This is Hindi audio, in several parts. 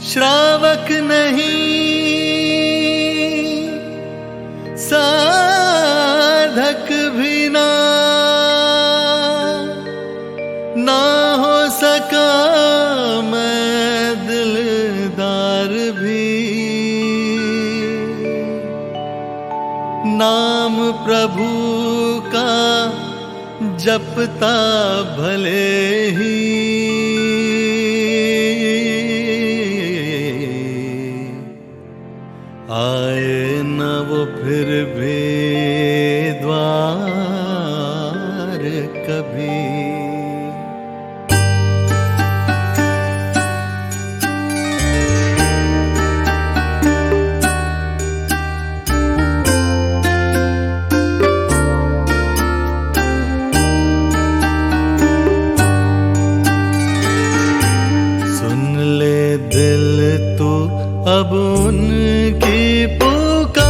श्रावक नहीं साधक भी ना हो सका मैं दिलदार भी। नाम प्रभु का जपता भले ही आए न वो फिर भी द्वार कभी। सुन ले दिल तू अब उनकी पुकार,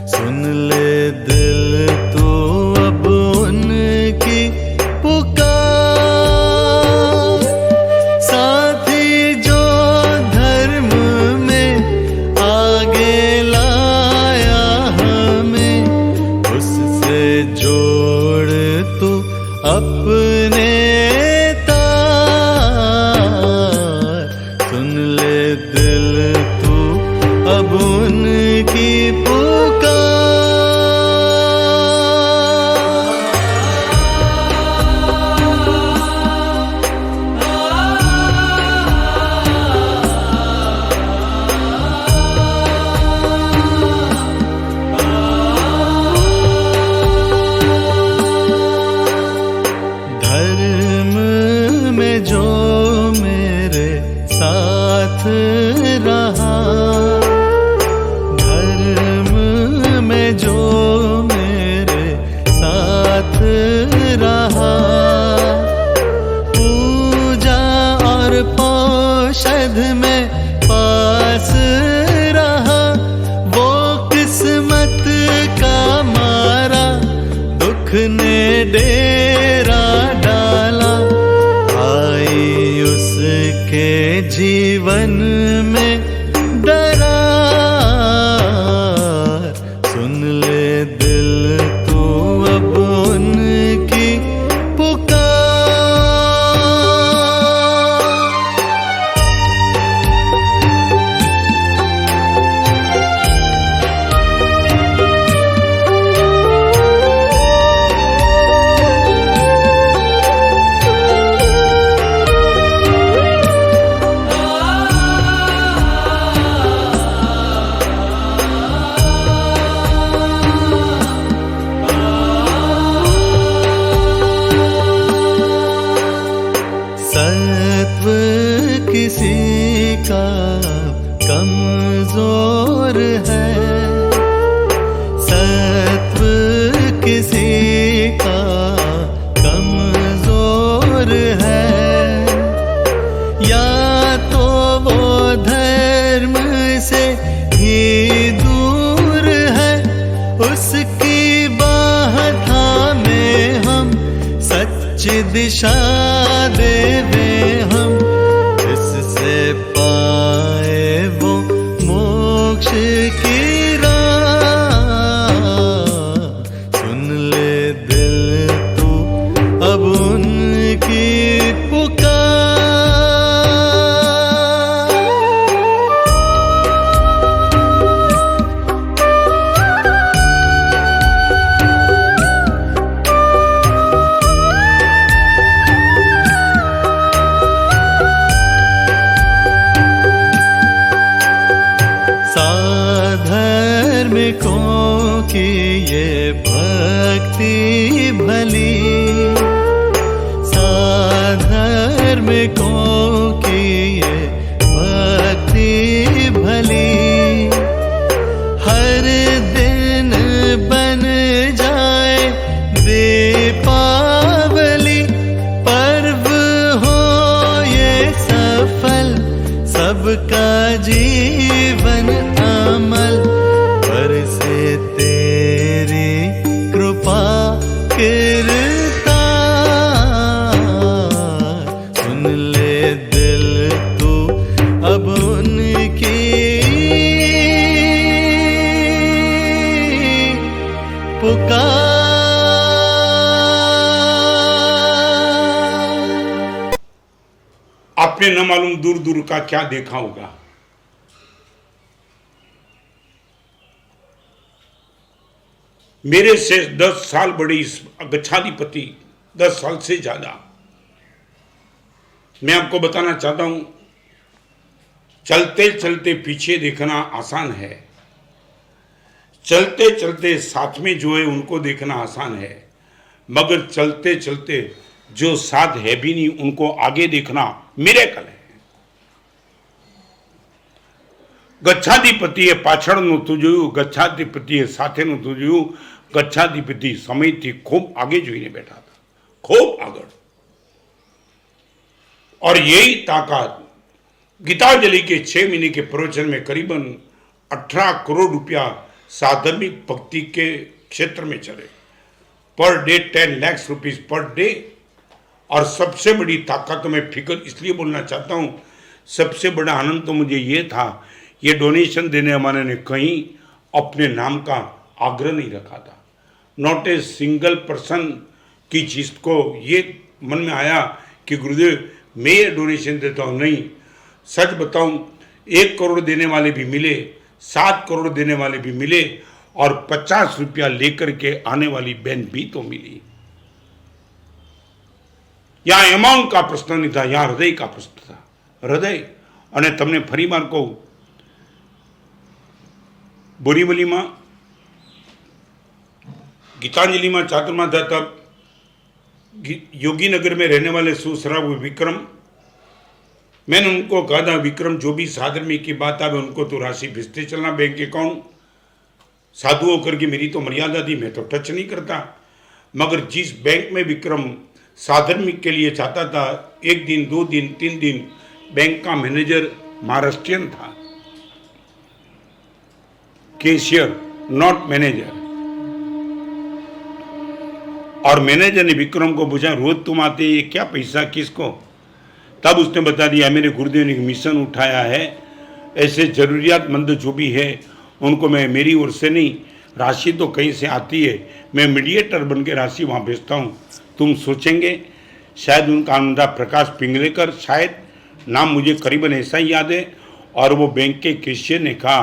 सुन ले दिल तू अब उनकी पुकार। साथी जो धर्म में आगे लाया हमें, उससे जोड़ तू अपने अब उनकी धर्म में जो मेरे साथ रहा, जो मेरे साथ रहा, पूजा और पौषध में पास रहा। वो किस्मत का मारा दुख ने डेरा डाला, आई उसके जीवन में डरा। सुन ले दिल तू अब उनकी सत्व किसी का कमजोर है, सत्व किसी का कमजोर है। या तो वो धर्म से ही दूर है, उसकी बाह थामे हम सच दिशा देवे हम, जिससे पाए वो मोक्ष की राह। सुन ले दिल तू अब उनकी धार्मिकों की ये भक्ति भली, साधर्मिकों की ये भक्ति भली। हर दिन बन जाए दीपावली, पर्व हो ये सफल सबका जीवन अमल। बरसे तेरी कृपा गिरता, सुन ले दिल आपने न मालूम दूर दूर का क्या देखा होगा। मेरे से 10 साल बड़ी इस गच्छाधिपति, 10 साल से ज्यादा, मैं आपको बताना चाहता हूं, चलते चलते पीछे देखना आसान है, चलते चलते साथ में जो है उनको देखना आसान है, मगर चलते चलते जो साथ है भी नहीं उनको आगे देखना मिरेकल है। ગચ્છાધિપતિએ પાછળનું તું જોયું, ગચ્છાધિપતિએ સાથેનું તું જોયું। ગચ્છાધિપતિ સમયથી ખૂબ આગે જોઈને બેઠા હતા, ખૂબ આગળ। और यही ताकत गीतांजलि के 6 महीने के प्रवचन में करीबन 18 करोड़ रुपया साधर्मिक भक्ति के क्षेत्र में चले, per day 10 lakh rupees per day. और सबसे बड़ी ताकत तो मैं फिक्र इसलिए बोलना चाहता हूँ, सबसे बड़ा आनंद तो मुझे ये था, ये डोनेशन देने वाले ने कहीं अपने नाम का आग्रह नहीं रखा था, नॉट ए सिंगल पर्सन की जिसको ये मन में आया कि गुरुदेव मैं ये डोनेशन देता हूँ। नहीं, सच बताऊँ 1 करोड़ देने वाले भी मिले, 7 करोड़ देने वाले भी मिले, और 50 रुपया लेकर के आने वाली बहन भी तो मिली। यहाँ एमाउंट का प्रश्न नहीं था, यहाँ हृदय का प्रश्न था, हृदय। અને તમને ફરી વાર કહું, બોરીવલીમાં गीतांजलि में चातुर्मा था, तब योगी नगर में रहने वाले सुश्राव विक्रम, मैंने उनको कहा था विक्रम जो भी साधर्मी की बात आवे उनको तो राशि भेजते चलना बैंक अकाउंट, साधु होकर के मेरी तो मर्यादा थी, मैं तो टच नहीं करता। मगर जिस बैंक में विक्रम साधर्मिक के लिए चाहता था, 1 दिन 2 दिन 3 दिन बैंक का मैनेजर महाराष्ट्रियन था, कैशियर नॉट मैनेजर। और मैनेजर ने विक्रम को पूछा रोज तुम आते ये क्या पैसा किसको? तब उसने बता दिया मेरे गुरुदेव ने मिशन उठाया है, ऐसे जरूरियातमंद जो भी है उनको मैं मेरी ओर से नहीं, राशि तो कहीं से आती है, मैं मीडिएटर बन के राशि वहाँ भेजता हूँ। तुम सोचेंगे शायद उनका नाम प्रकाश पिंगलेकर, शायद नाम मुझे करीबन ऐसा ही याद है। और वो बैंक के कैशियर ने कहा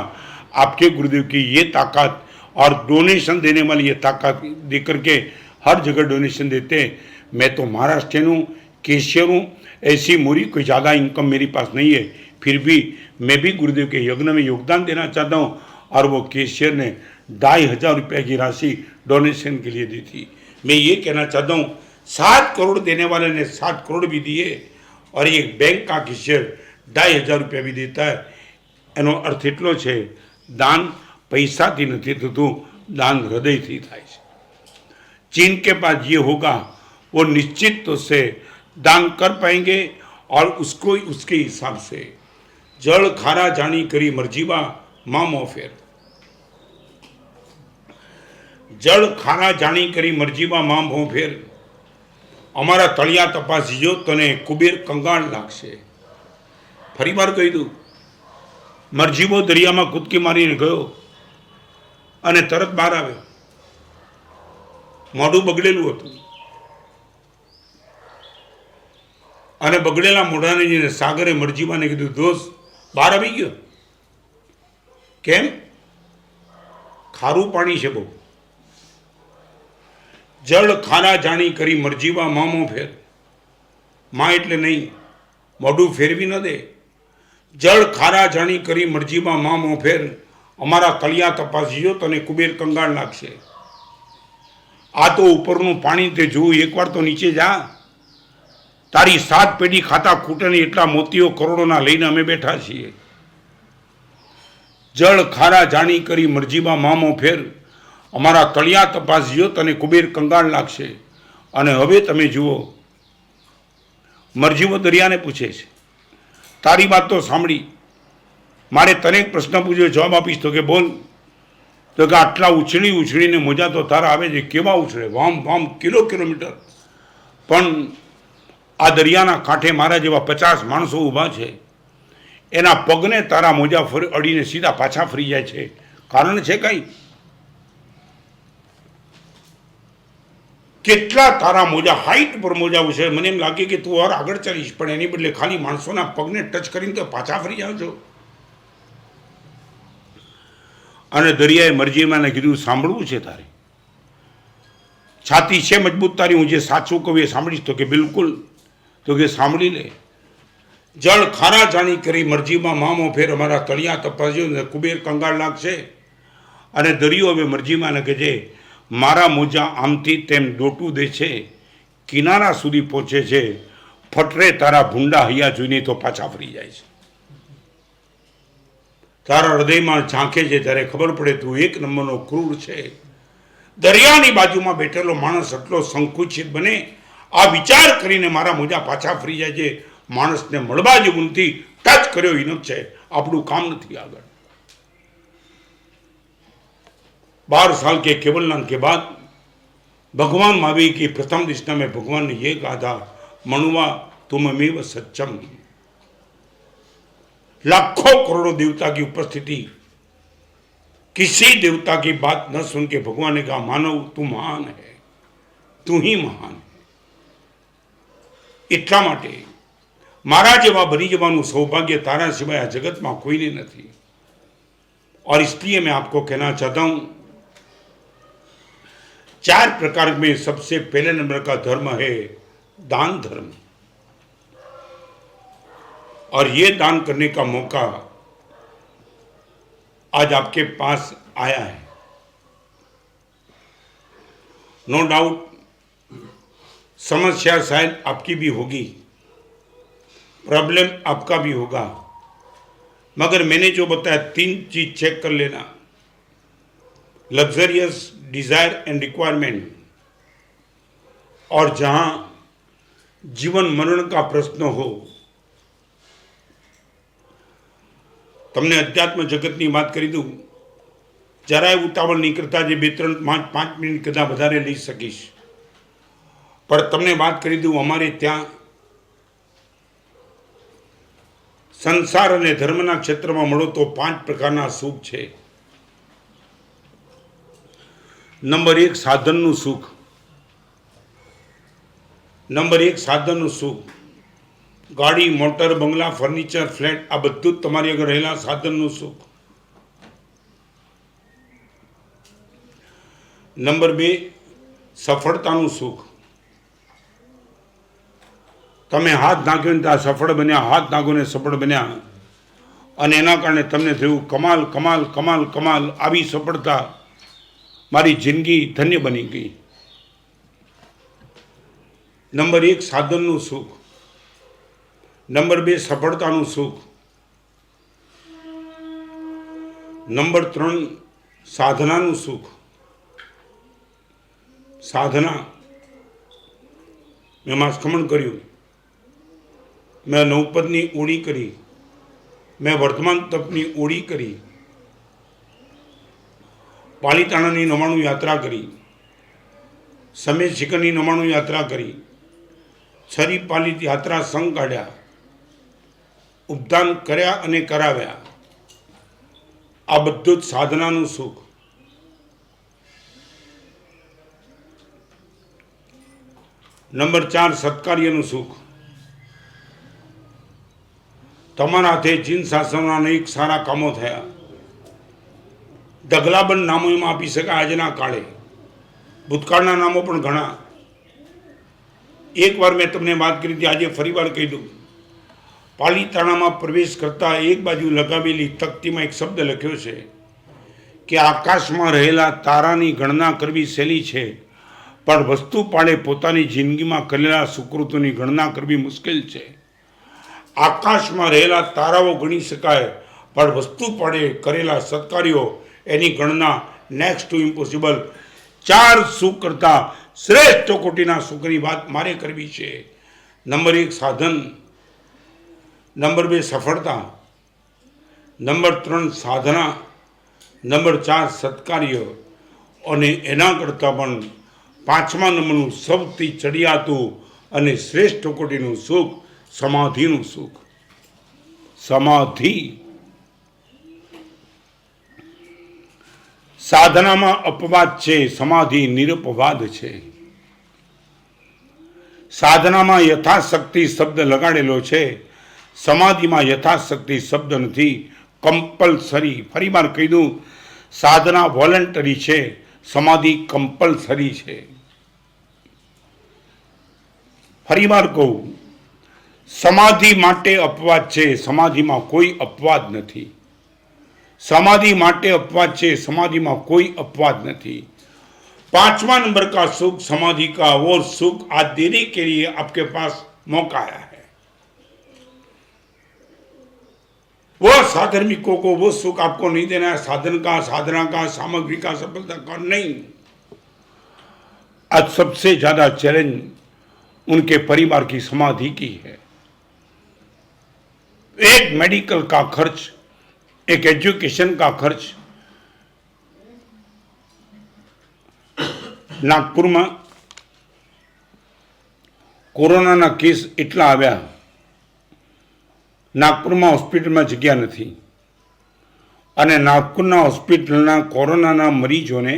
आपके गुरुदेव की ये ताकत और डोनेशन देने वाली ये ताकत दे करके हर जगह डोनेशन देते, मैं तो महाराष्ट्रियन हूँ, कैशियर हूँ, ऐसी मोरी कोई ज़्यादा इनकम मेरे पास नहीं है, फिर भी मैं भी गुरुदेव के यज्ञ में योगदान देना चाहता हूँ। और वो कैशियर ने 2500 रुपये की राशि डोनेशन के लिए दी थी। मैं ये कहना चाहता हूँ 7 करोड़ देने वाले ने 7 करोड़ भी दिए, और ये बैंक का कैशियर 2500 रुपया भी देता है। એનો અર્થ એટલો છે દાન પૈસાથી નથી થતું, દાન હૃદયથી થાય છે। जिनके पास ये होगा वो निश्चित तो से दान कर पाएंगे, और उसको उसके हिसाब से जल खारा जानी करी मर्जीबा माँ मोफेर, जल खारा जानी करी मर्जीबा माँ मोफेर, अमारा तळिया तपासीजो तने कुबेर कंगाळ लागशे। फरी बार कही दूं, मरजीबो दरिया में कूदकी मारीने गयो અને તરત બહાર આવ્યો, મોઢું બગડેલું હતું, અને બગડેલા મોઢાને જોઈને સાગરે મરજીબાને કીધું દોસ્ત બહાર આવી ગયો કેમ? ખારું પાણી છે બહુ। જળ ખારા જાણી કરી મરજીબા મામો ફેર, માં એટલે નહીં, મોઢું ફેરવી ન દે। જળ ખારા જાણી કરી મરજીબા મામો ફેર, અમારા તળિયા તપાસીજો તને કુબેર કંગાળ લાગશે। આ તો ઉપરનું પાણી તે જોવું, એકવાર તો નીચે જા, તારી 7 પેઢી ખાતા ખૂટે નહીં એટલા મોતીઓ કરોડોના લઈને અમે બેઠા છીએ। જળ ખારા જાણી કરી મરજીબા મામો ફેર, અમારા તળિયા તપાસીજો તને કુબેર કંગાળ લાગશે। અને હવે તમે જુઓ, મરજીબો દરિયાને પૂછે છે તારી વાત તો સાંભળી, મારે તને એક પ્રશ્ન પૂછ્યો જવાબ આપીશ તો કે બોલ? તો કે આટલા ઉછળી ઉછળીને મોજા તો તારા આવે છે, કેવા ઉછળે વામ વામ કિલોમીટર, પણ આ દરિયાના કાંઠે મારા જેવા 50 માણસો ઊભા છે, એના પગને તારા મોજા અડીને સીધા પાછા ફરી જાય છે, કારણ છે કંઈ? કેટલા તારા મોજા હાઈટ પર મોજા છે, મને એમ લાગે કે તું ઓર આગળ ચાલીશ, પણ એની બદલે ખાલી માણસોના પગને ટચ કરીને તો પાછા ફરી જાઓ છો. અને દરિયાએ મરજીમાને કીધું, સાંભળવું છે તારે? છાતી છે મજબૂત તારી? હું જે સાચું કહું એ સાંભળીશ? તો કે બિલકુલ. તો કે સાંભળી લે. જળ ખારા જાણી કરી મરજીમાં મામો ફેર અમારા તળિયા તપાસ્યો ને કુબેર કંગાળ લાગશે. અને દરિયો હવે મરજીમાને કે છે, મારા મોજા આમથી તેમ દોટું દે છે, કિનારા સુધી પહોંચે છે, ફટરે તારા ભૂંડા હૈયા જોઈને તો પાછા ફરી જાય છે. તારા હૃદયમાં ઝાંખે છે ત્યારે ખબર પડે તું એક નંબરનો ક્રૂર છે. દરિયાની બાજુમાં બેઠેલો માણસ એટલો સંકુચિત બને, આ વિચાર કરીને મારા મોજા પાછા ફરી જાય છે. માણસને મળવા જેવું નથી, ટચ કર્યો ઇનફ છે, આપણું કામ નથી આગળ. 12 साल के केवलनाथ के बाद भगवान महावीर की प्रथम दिशा में भगवान ने ये कहा था, मनुआ तुममेव सच्चम. लाखों करोड़ों देवता की उपस्थिति, किसी देवता की बात न सुन के भगवान ने कहा, मानव तू महान है, तू ही महान है. એટલા માટે મારા જેવા બની જવાનું સૌભાગ્ય તારા સિવાય આ જગતમાં કોઈને નથી. और इसलिए मैं आपको कहना चाहता हूं, 4 प्रकार में सबसे पहले नंबर का धर्म है दान धर्म. और ये दान करने का मौका आज आपके पास आया है. नो डाउट समस्या शायद आपकी भी होगी, प्रॉब्लम आपका भी होगा, मगर मैंने जो बताया 3 चीज चेक कर लेना. लग्जरियस डिजायर एंड रिक्वायरमेंट, और जहां जीवन मरण का प्रश्न हो. તમને અધ્યાત્મ જગતની વાત કરી દઉં, જરાય ઉતાવળ નહીં કરતા, જે 2-3-5 મિનિટ કદાચ વધારે લઈ શકીશ, પણ તમને વાત કરી દઉં, અમારે ત્યાં સંસાર અને ધર્મના ક્ષેત્રમાં મળો તો 5 પ્રકારના સુખ છે. નંબર 1 સાધનનું સુખ. નંબર 1 સાધનનું સુખ. ગાડી, મોટર, બંગલા, ફર્નિચર, ફ્લેટ, આ બધું જ તમારી આગળ રહેલા સાધનનું સુખ. નંબર 2 સફળતાનું સુખ. તમે હાથ નાખ્યો ને ત્યાં સફળ બન્યા, હાથ નાખો ને સફળ બન્યા, અને એના કારણે તમને થયું કમાલ કમાલ કમાલ કમાલ, આવી સફળતા, મારી જિંદગી ધન્ય બની ગઈ. નંબર 1 સાધનનું સુખ. નંબર 2 સફળતાનું સુખ. નંબર 3 સાધનાનું સુખ. સાધના, મેં માસ્કમણ કર્યું, મેં નવપદની ઓળી કરી, મેં વર્તમાન તપની ઓળી કરી, પાલીતાણાની 99 યાત્રા કરી, સમેત શિખરની 99 યાત્રા કરી, છરી પાલિત યાત્રા સંઘ કાઢ્યા, ઉપદાન કર્યા અને કરાવ્યા. આ બધું જ સાધનાનું સુખ. નંબર 4 સત્કાર્યનું સુખ. તમારા હાથે જીન શાસનના અનેક સારા કામો થયા. ઢગલાબંધ નામો એમાં આપી શકાય આજના કાળે, ભૂતકાળના નામો પણ ઘણા. એકવાર મેં તમને વાત કરી હતી, આજે ફરીવાર કહી દઉં. પાલીતાણામાં પ્રવેશ કરતા એક બાજુ લગાવેલી તકતીમાં એક શબ્દ લખ્યો છે કે આકાશમાં રહેલા તારાની ગણના કરવી સહેલી છે, પણ વસ્તુ પાડે પોતાની જિંદગીમાં કરેલા સુકૃતોની ગણના કરવી મુશ્કેલ છે. આકાશમાં રહેલા તારાઓ ગણી શકાય, પણ વસ્તુ પાડે કરેલા સત્કાર્યો એની ગણના નેક્સ્ટ ટુ ઇમ્પોસિબલ. 4 સુખ કરતા શ્રેષ્ઠ કોટીના સુખની વાત મારે કરવી છે. નંબર 1 સાધન, નંબર 2 સફળતા, નંબર 3 સાધના, નંબર 4 સત્કાર્ય, અને એના કરતાં પણ 5મા નંબરનું સૌથી ચડિયાતું અને શ્રેષ્ઠ કોટીનું સુખ, સમાધિનું સુખ. સમાધિ. સાધનામાં અપવાદ છે, સમાધિ નિરપવાદ છે. સાધનામાં યથાશક્તિ શબ્દ લગાડેલો છે, સમાધિમાં યથાશક્તિ શબ્દ નથી, કમ્પલસરી. ફરીવાર કહી દઉં, સાધના વોલન્ટરી છે, સમાધિ કમ્પલસરી છે. ફરીવાર કહું, સમાધિ માટે અપવાદ છે, સમાધિમાં કોઈ અપવાદ નથી. समाधि माटे अपवाद छे, समाधि में कोई अपवाद नहीं. 5वां नंबर का सुख समाधि का, और सुख आज देने के लिए आपके पास मौका आया है. वो साधर्मिकों को वो सुख आपको नहीं देना है, साधन का, साधना का, सामग्री का, सफलता का नहीं. आज सबसे ज्यादा चैलेंज उनके परिवार की समाधि की है. एक मेडिकल का खर्च, एक एजुकेशन का खर्च. नागपुर में कोरोना केस एटला आव्या, नागपुर में हॉस्पिटल में जग्या नहीं, अने नागपुर हॉस्पिटल कोरोना मरीजों ने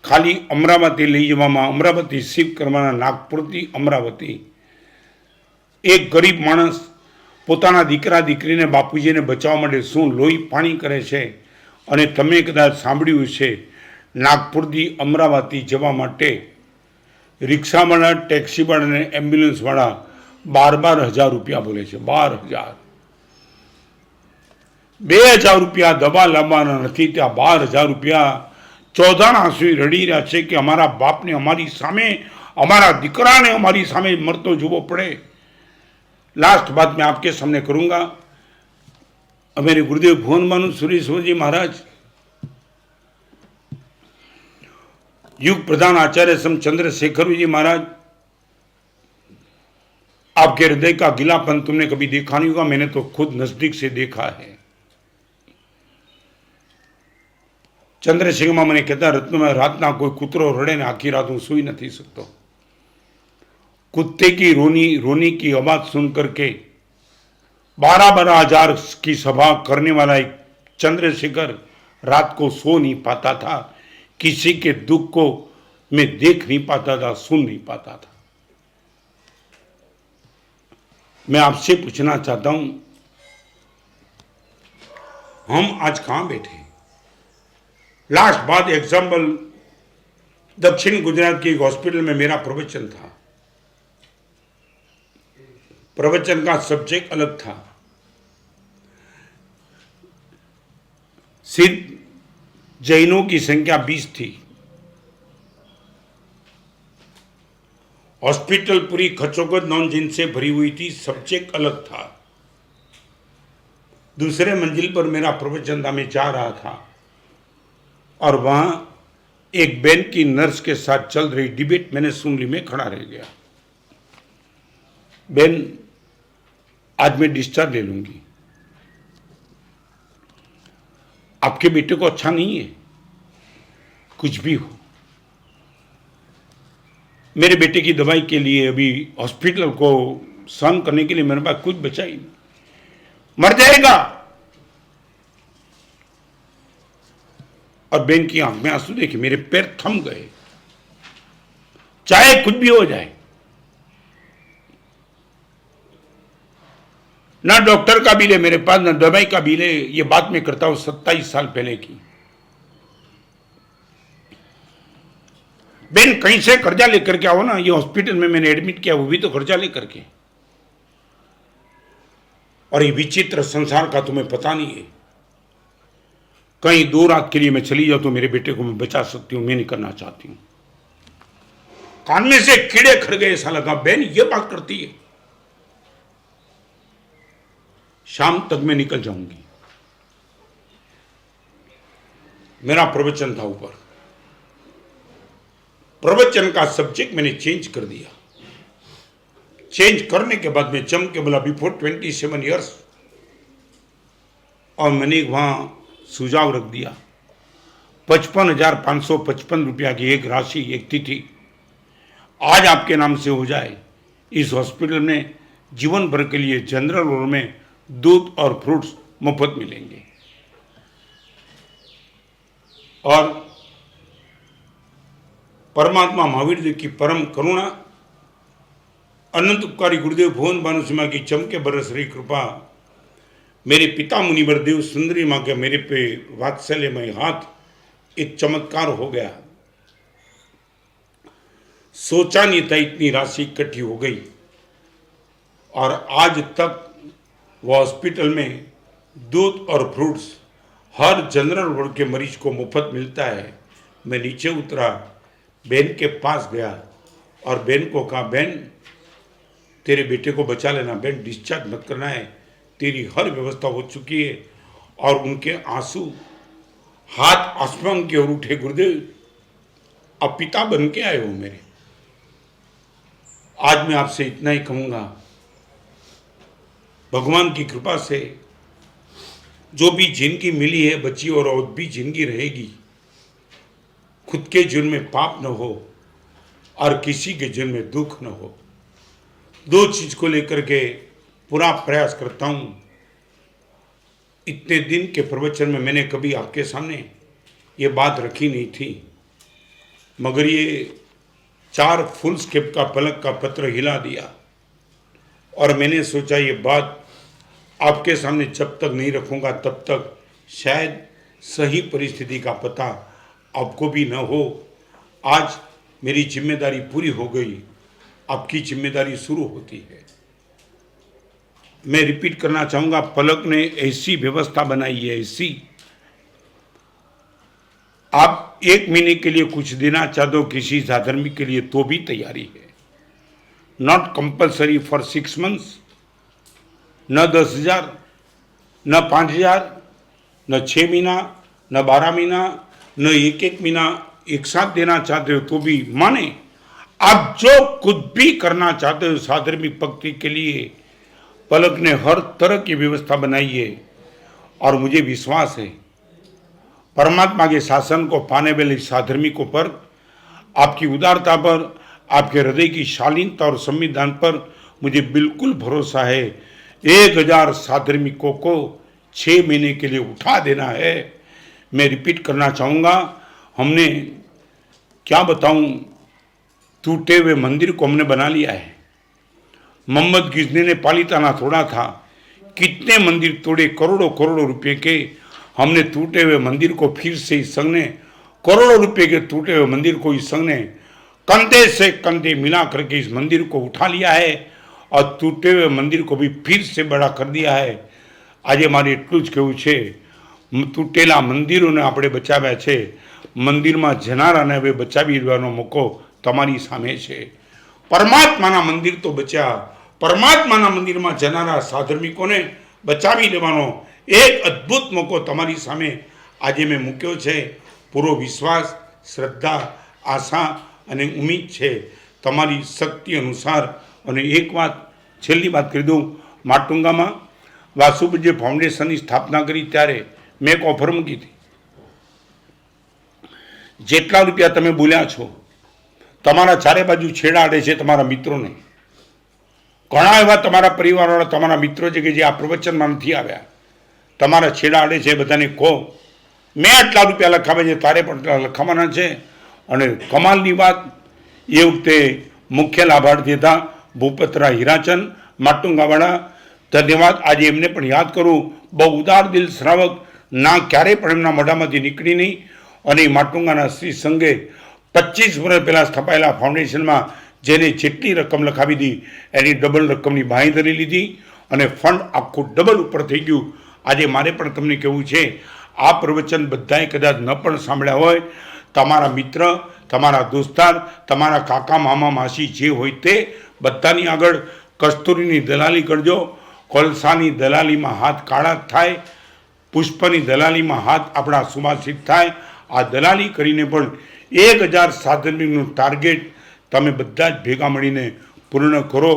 खाली अमरावती लई जवामां, अमरावती शिफ्ट करवाना, नागपुर थी अमरावती. एक गरीब माणस પોતાના દીકરા દીકરીને બાપુજીને બચાવવા માટે શું લોહી પાણી કરે છે. અને તમે કદાચ સાંભળ્યું છે, નાગપુરથી અમરાવતી જવા માટે રિક્ષાવાળા, ટેક્સીવાળા અને એમ્બ્યુલન્સવાળા 12,000 રૂપિયા બોલે છે. 12,000. 2,000 રૂપિયા દવા લાવવાના નથી, ત્યાં 12,000 રૂપિયા ચોધાના આંસુ રડી રહ્યા છે કે અમારા બાપને અમારી સામે, અમારા દીકરાને અમારી સામે મરતો જોવો પડે. लास्ट बात मैं आपके सामने करूंगा. मेरे गुरुदेव भुवन मानु सुरेश्वर जी महाराज, युग प्रधान आचार्य सम चंद्रशेखर जी महाराज, आपके हृदय का गिलापन तुमने कभी देखा नहीं होगा, मैंने तो खुद नजदीक से देखा है. चंद्रशेखर मां मैंने कहता, रत्न में रात ना कोई कुतरो रड़े ने आखी रात हूं सोई नहीं सकतो. कुत्ते की रोनी की आवाज सुन करके 12,000 की सभा करने वाला एक चंद्रशेखर रात को सो नहीं पाता था, किसी के दुख को मैं देख नहीं पाता था, सुन नहीं पाता था. मैं आपसे पूछना चाहता हूं, हम आज कहां बैठे? लास्ट बात एग्जाम्पल, दक्षिण गुजरात के एक हॉस्पिटल में मेरा प्रवचन था. प्रवचन का सब्जेक्ट अलग था. सिर्फ जैनों की संख्या 20 थी. हॉस्पिटल पूरी खचोखच नॉन जिन से भरी हुई थी. सब्जेक्ट अलग था. दूसरे मंजिल पर मेरा प्रवचन था. मैं जा रहा था और वहां एक बहन की नर्स के साथ चल रही डिबेट मैंने सुन ली. मैं खड़ा रह गया. बहन, आज मैं डिस्चार्ज ले लूंगी, आपके बेटे को अच्छा नहीं है, कुछ भी हो. मेरे बेटे की दवाई के लिए अभी हॉस्पिटल को सहन करने के लिए मेरे पास कुछ बचा ही नहीं. मर जाएगा. और बहन की आंख में आंसू देखे, मेरे पैर थम गए. चाहे कुछ भी हो जाए, ना डॉक्टर का बिल है मेरे पास, ना दवाई का बिल है. ये बात मैं करता हूं 27 साल पहले की. बेन, कहीं से कर्जा लेकर के आओ ना. ये हॉस्पिटल में मैंने एडमिट किया, वो भी तो कर्जा लेकर के. और ये विचित्र संसार का तुम्हें पता नहीं है. कहीं 2 रात के लिए मैं चली जाऊं तो मेरे बेटे को मैं बचा सकती हूं. मैं नहीं करना चाहती हूं. कान में से कीड़े खड़ गए. ऐसा लगा बहन ये बात करती है. शाम तक मैं निकल जाऊंगी. मेरा प्रवचन था ऊपर. प्रवचन का सब्जेक्ट मैंने चेंज कर दिया. चेंज करने के बाद मैं जम के बोला बिफोर 27 इयर्स. और मैंने वहां सुझाव रख दिया, 55,555 रुपया की एक राशि, एक तिथि आज आपके नाम से हो जाए. इस हॉस्पिटल में जीवन भर के लिए जनरल वार्ड में दूध और फ्रूट्स मुफ्त मिलेंगे. और परमात्मा महावीर जी की परम करुणा अनंत उपकारी गुरुदेव भुवन भानु सिम्हा की चमके बरस रही कृपा, मेरे पिता मुनिवर देव सुंदरी माँ के मेरे पे वात्सल्यमय हाथ, एक चमत्कार हो गया। सोचा नहीं था इतनी राशि इकट्ठी हो गई, और आज तक वो हॉस्पिटल में दूध और फ्रूट्स हर जनरल वार्ड के मरीज को मुफ्त मिलता है। मैं नीचे उतरा, बहन के पास गया और बहन को कहा, बहन तेरे बेटे को बचा लेना, बहन डिस्चार्ज मत करना है, तेरी हर व्यवस्था हो चुकी है। और उनके आंसू हाथ आसमान की ओर उठे, गुरुदेव अब पिता बन के आए हो मेरे। आज मैं आपसे इतना ही कहूँगा, भगवान की कृपा से जो भी जिंदगी मिली है बची और भी जिंदगी रहेगी, खुद के जीवन में पाप न हो और किसी के जीवन में दुख न हो। दो चीज को लेकर के पूरा प्रयास करता हूँ। इतने दिन के प्रवचन में मैंने कभी आपके सामने ये बात रखी नहीं थी, मगर ये 4 फुल स्केप का पलक का पत्र हिला दिया। और मैंने सोचा ये बात आपके सामने जब तक नहीं रखूंगा तब तक शायद सही परिस्थिति का पता आपको भी न हो। आज मेरी जिम्मेदारी पूरी हो गई, आपकी जिम्मेदारी शुरू होती है। मैं रिपीट करना चाहूंगा, पलक ने ऐसी व्यवस्था बनाई है, ऐसी, आप 1 महीने के लिए कुछ देना चाहते हो किसी साधर्मिक के लिए तो भी तैयारी है। नॉट कंपल्सरी फॉर 6 months, न 10,000, न 5,000, न 6 महीना, न 12 महीना, न एक महीना एक साथ देना चाहते हो तो भी माने। आप जो कुछ भी करना चाहते हो साधर्मिक भक्ति के लिए, पलक ने हर तरह की व्यवस्था बनाई है। और मुझे विश्वास है परमात्मा के शासन को पाने वाले साधर्मिकों पर, आपकी उदारता पर, आपके हृदय की शालीनता और संविधान पर मुझे बिल्कुल भरोसा है। 1,000 साधर्मिकों को 6 महीने के लिए उठा देना है। मैं रिपीट करना चाहूँगा, हमने क्या बताऊँ, टूटे हुए मंदिर को हमने बना लिया है। मोहम्मद गिजनी ने पालीताना तोड़ा था, कितने मंदिर तोड़े, करोड़ों करोड़ों रुपए के। हमने टूटे हुए मंदिर को फिर से इस संघ ने, करोड़ों रुपए के टूटे हुए मंदिर को इस संघ ने कंधे से कंधे मिला करके इस मंदिर को उठा लिया है और टूटे हुए मंदिर को भी फिर से बड़ा कर दिया है। आज मारे એટલું જ કહેવું છે, તૂટેલા મંદિરોને આપણે બચાવ્યા છે, મંદિરમાં જનારાને હવે બચાવી દેવાનો મોકો તમારી સામે છે। પરમાત્માના મંદિર તો બચ્યા, પરમાત્માના મંદિરમાં જનારા સાધર્મિકોને બચાવી લેવાનો એક અદ્ભુત મોકો તમારી સામે આજે મેં મૂક્યો છે। પૂરો વિશ્વાસ, શ્રદ્ધા, આશા અને ઉમ્મીદ છે તમારી શક્તિ અનુસાર। અને એક વાત, છેલ્લી વાત કરી દઉં, માટુંગામાં વાસુબુજે ફાઉન્ડેશનની સ્થાપના કરી ત્યારે મેં એક ઓફર મૂકી હતી, જેટલા રૂપિયા તમે બોલ્યા છો, તમારા ચારે બાજુ છેડા આડે છે તમારા મિત્રોને, ઘણા એવા તમારા પરિવારવાળા તમારા મિત્રો છે કે જે આ પ્રવચનમાં નથી આવ્યા, તમારા છેડા આડે છે, બધાને કહો મેં આટલા રૂપિયા લખાવ્યા છે, તારે પણ આટલા લખાવાના છે। અને કમાલની વાત, એ વખતે મુખ્ય લાભાર્થી હતા ભૂપતરા હીરાચંદ માટુંગાવાળા, ધન્યવાદ। આજે એમને પણ યાદ કરું, બહુ ઉદાર દિલ શ્રાવક, ના ક્યારેય પણ એમના મોઢામાંથી નીકળી નહીં। અને માટુંગાના શ્રી સંઘે 25 વર્ષ પહેલાં સ્થપાયેલા ફાઉન્ડેશનમાં જેને જેટલી રકમ લખાવી હતી એની ડબલ રકમની બાંહેધરી લીધી અને ફંડ આખું ડબલ ઉપર થઈ ગયું। આજે મારે પણ તમને કહેવું છે, આ પ્રવચન બધાએ કદાચ ન પણ સાંભળ્યા હોય, તમારા મિત્ર, તમારા દોસ્તાર, તમારા કાકા મામા માસી જે હોય તે બધાની આગળ કસ્તુરીની દલાલી કરજો। કોલસાની દલાલીમાં હાથ કાળા થાય, પુષ્પની દલાલીમાં હાથ આપણા સુવાસિત થાય। આ દલાલી કરીને પણ 1,000 સાધર્મિકનું ટાર્ગેટ તમે બધા જ ભેગા મળીને પૂર્ણ કરો,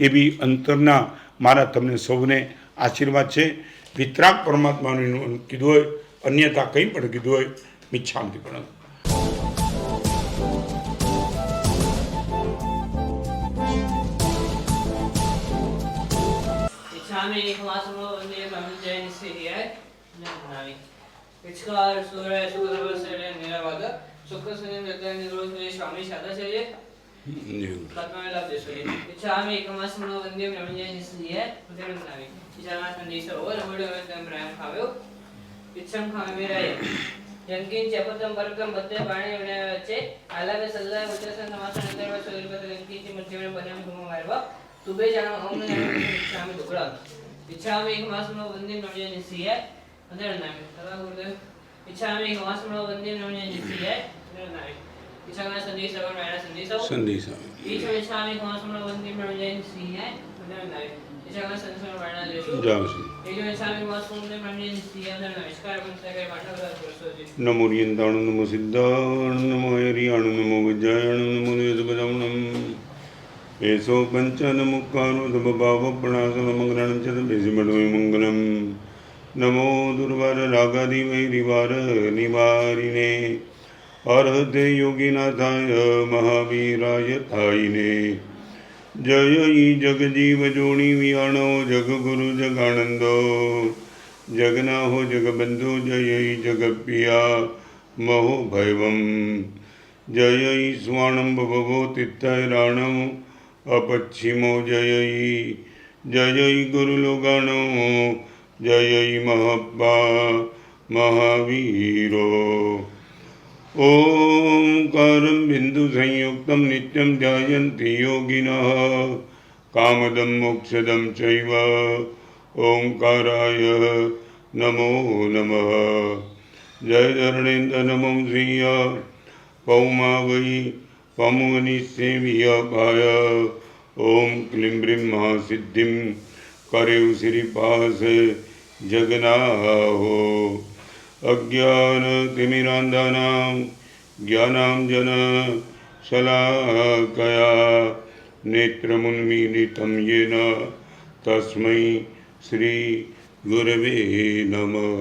એવી અંતરના મારા તમને સૌને આશીર્વાદ છે। વિતરાગ પરમાત્માનું કીધું હોય, અન્યથા કંઈ પણ કીધું હોય, મિચ્છામિ પણ। Ichami Niklasamo Jane City, Ichkar Sura Shukra Nirvada, Shukra Rosary Shami Shada Say, Tatmamela Desuri. Ichami Kamasmo Vandim Ramajanis yet, Udanami. Ichamas and Lisa, all the murder of them Ram Havu. Icham Kamira. Yankin Chapatam Barkam, but the Barney Check. I love the Sala, which is an Amasan and there was a little bit of Yankin Material Banam Humarva. To be an own Ichami Dura. Ichami Kamasmo Vandim Ramajanis yet, Udanami. Ichami Kamasmo Vandim Ramajanis yet, Udanami. Ichama Sunday Seven Rana Sunday So. संदेश Each of Ichami Kamasmo Vandim Ramajanis yet, Udanami. Ichama Sunday Rana Lesu. जाओ से Each of Ichami Kamasmo Vandim Ramajanis yet, Namaskar Pansaka Matava Prosoji. नमो रियंताणु नमो सिद्धाणु नमो हरियाणु नमो गजायाणु नमो निजबदामनम एसो पंचन मुक्कानो दबभाव प्रणासन मंगलम चत बेसिमडोय मंगलम नमो दुर्वार रागादि वैरिवार निवारिणे अर्हते योगिनाथाय महावीराय थायिने जय जगजीव जोनि वियाणो जग गुरु जगानंदो जगनाहो जगबंधु जय जगप्रिया महो भैवम जय स्वाणम भवो तित्तराणम अपच्छिमो जय गुरुलोगाणो जय महब्बा महावीरो ओंकारं बिंदु संयुक्तं नित्यं ध्यायन्ति योगिनः कामदं मोक्षदं चैव ओंकाराय नमो नमः जय धरणेन्द्र नमो श्रीय पौमा वै पमुनिसेवियाय ओम क्लीं ब्रीं महासिद्धिं करेउ श्रीपास जगनाहो अज्ञानतिमिरान्धानां ज्ञानाञ्जन शलाकया नेत्रमुन्मीलितं येन तस्मै श्री गुरवे नमः।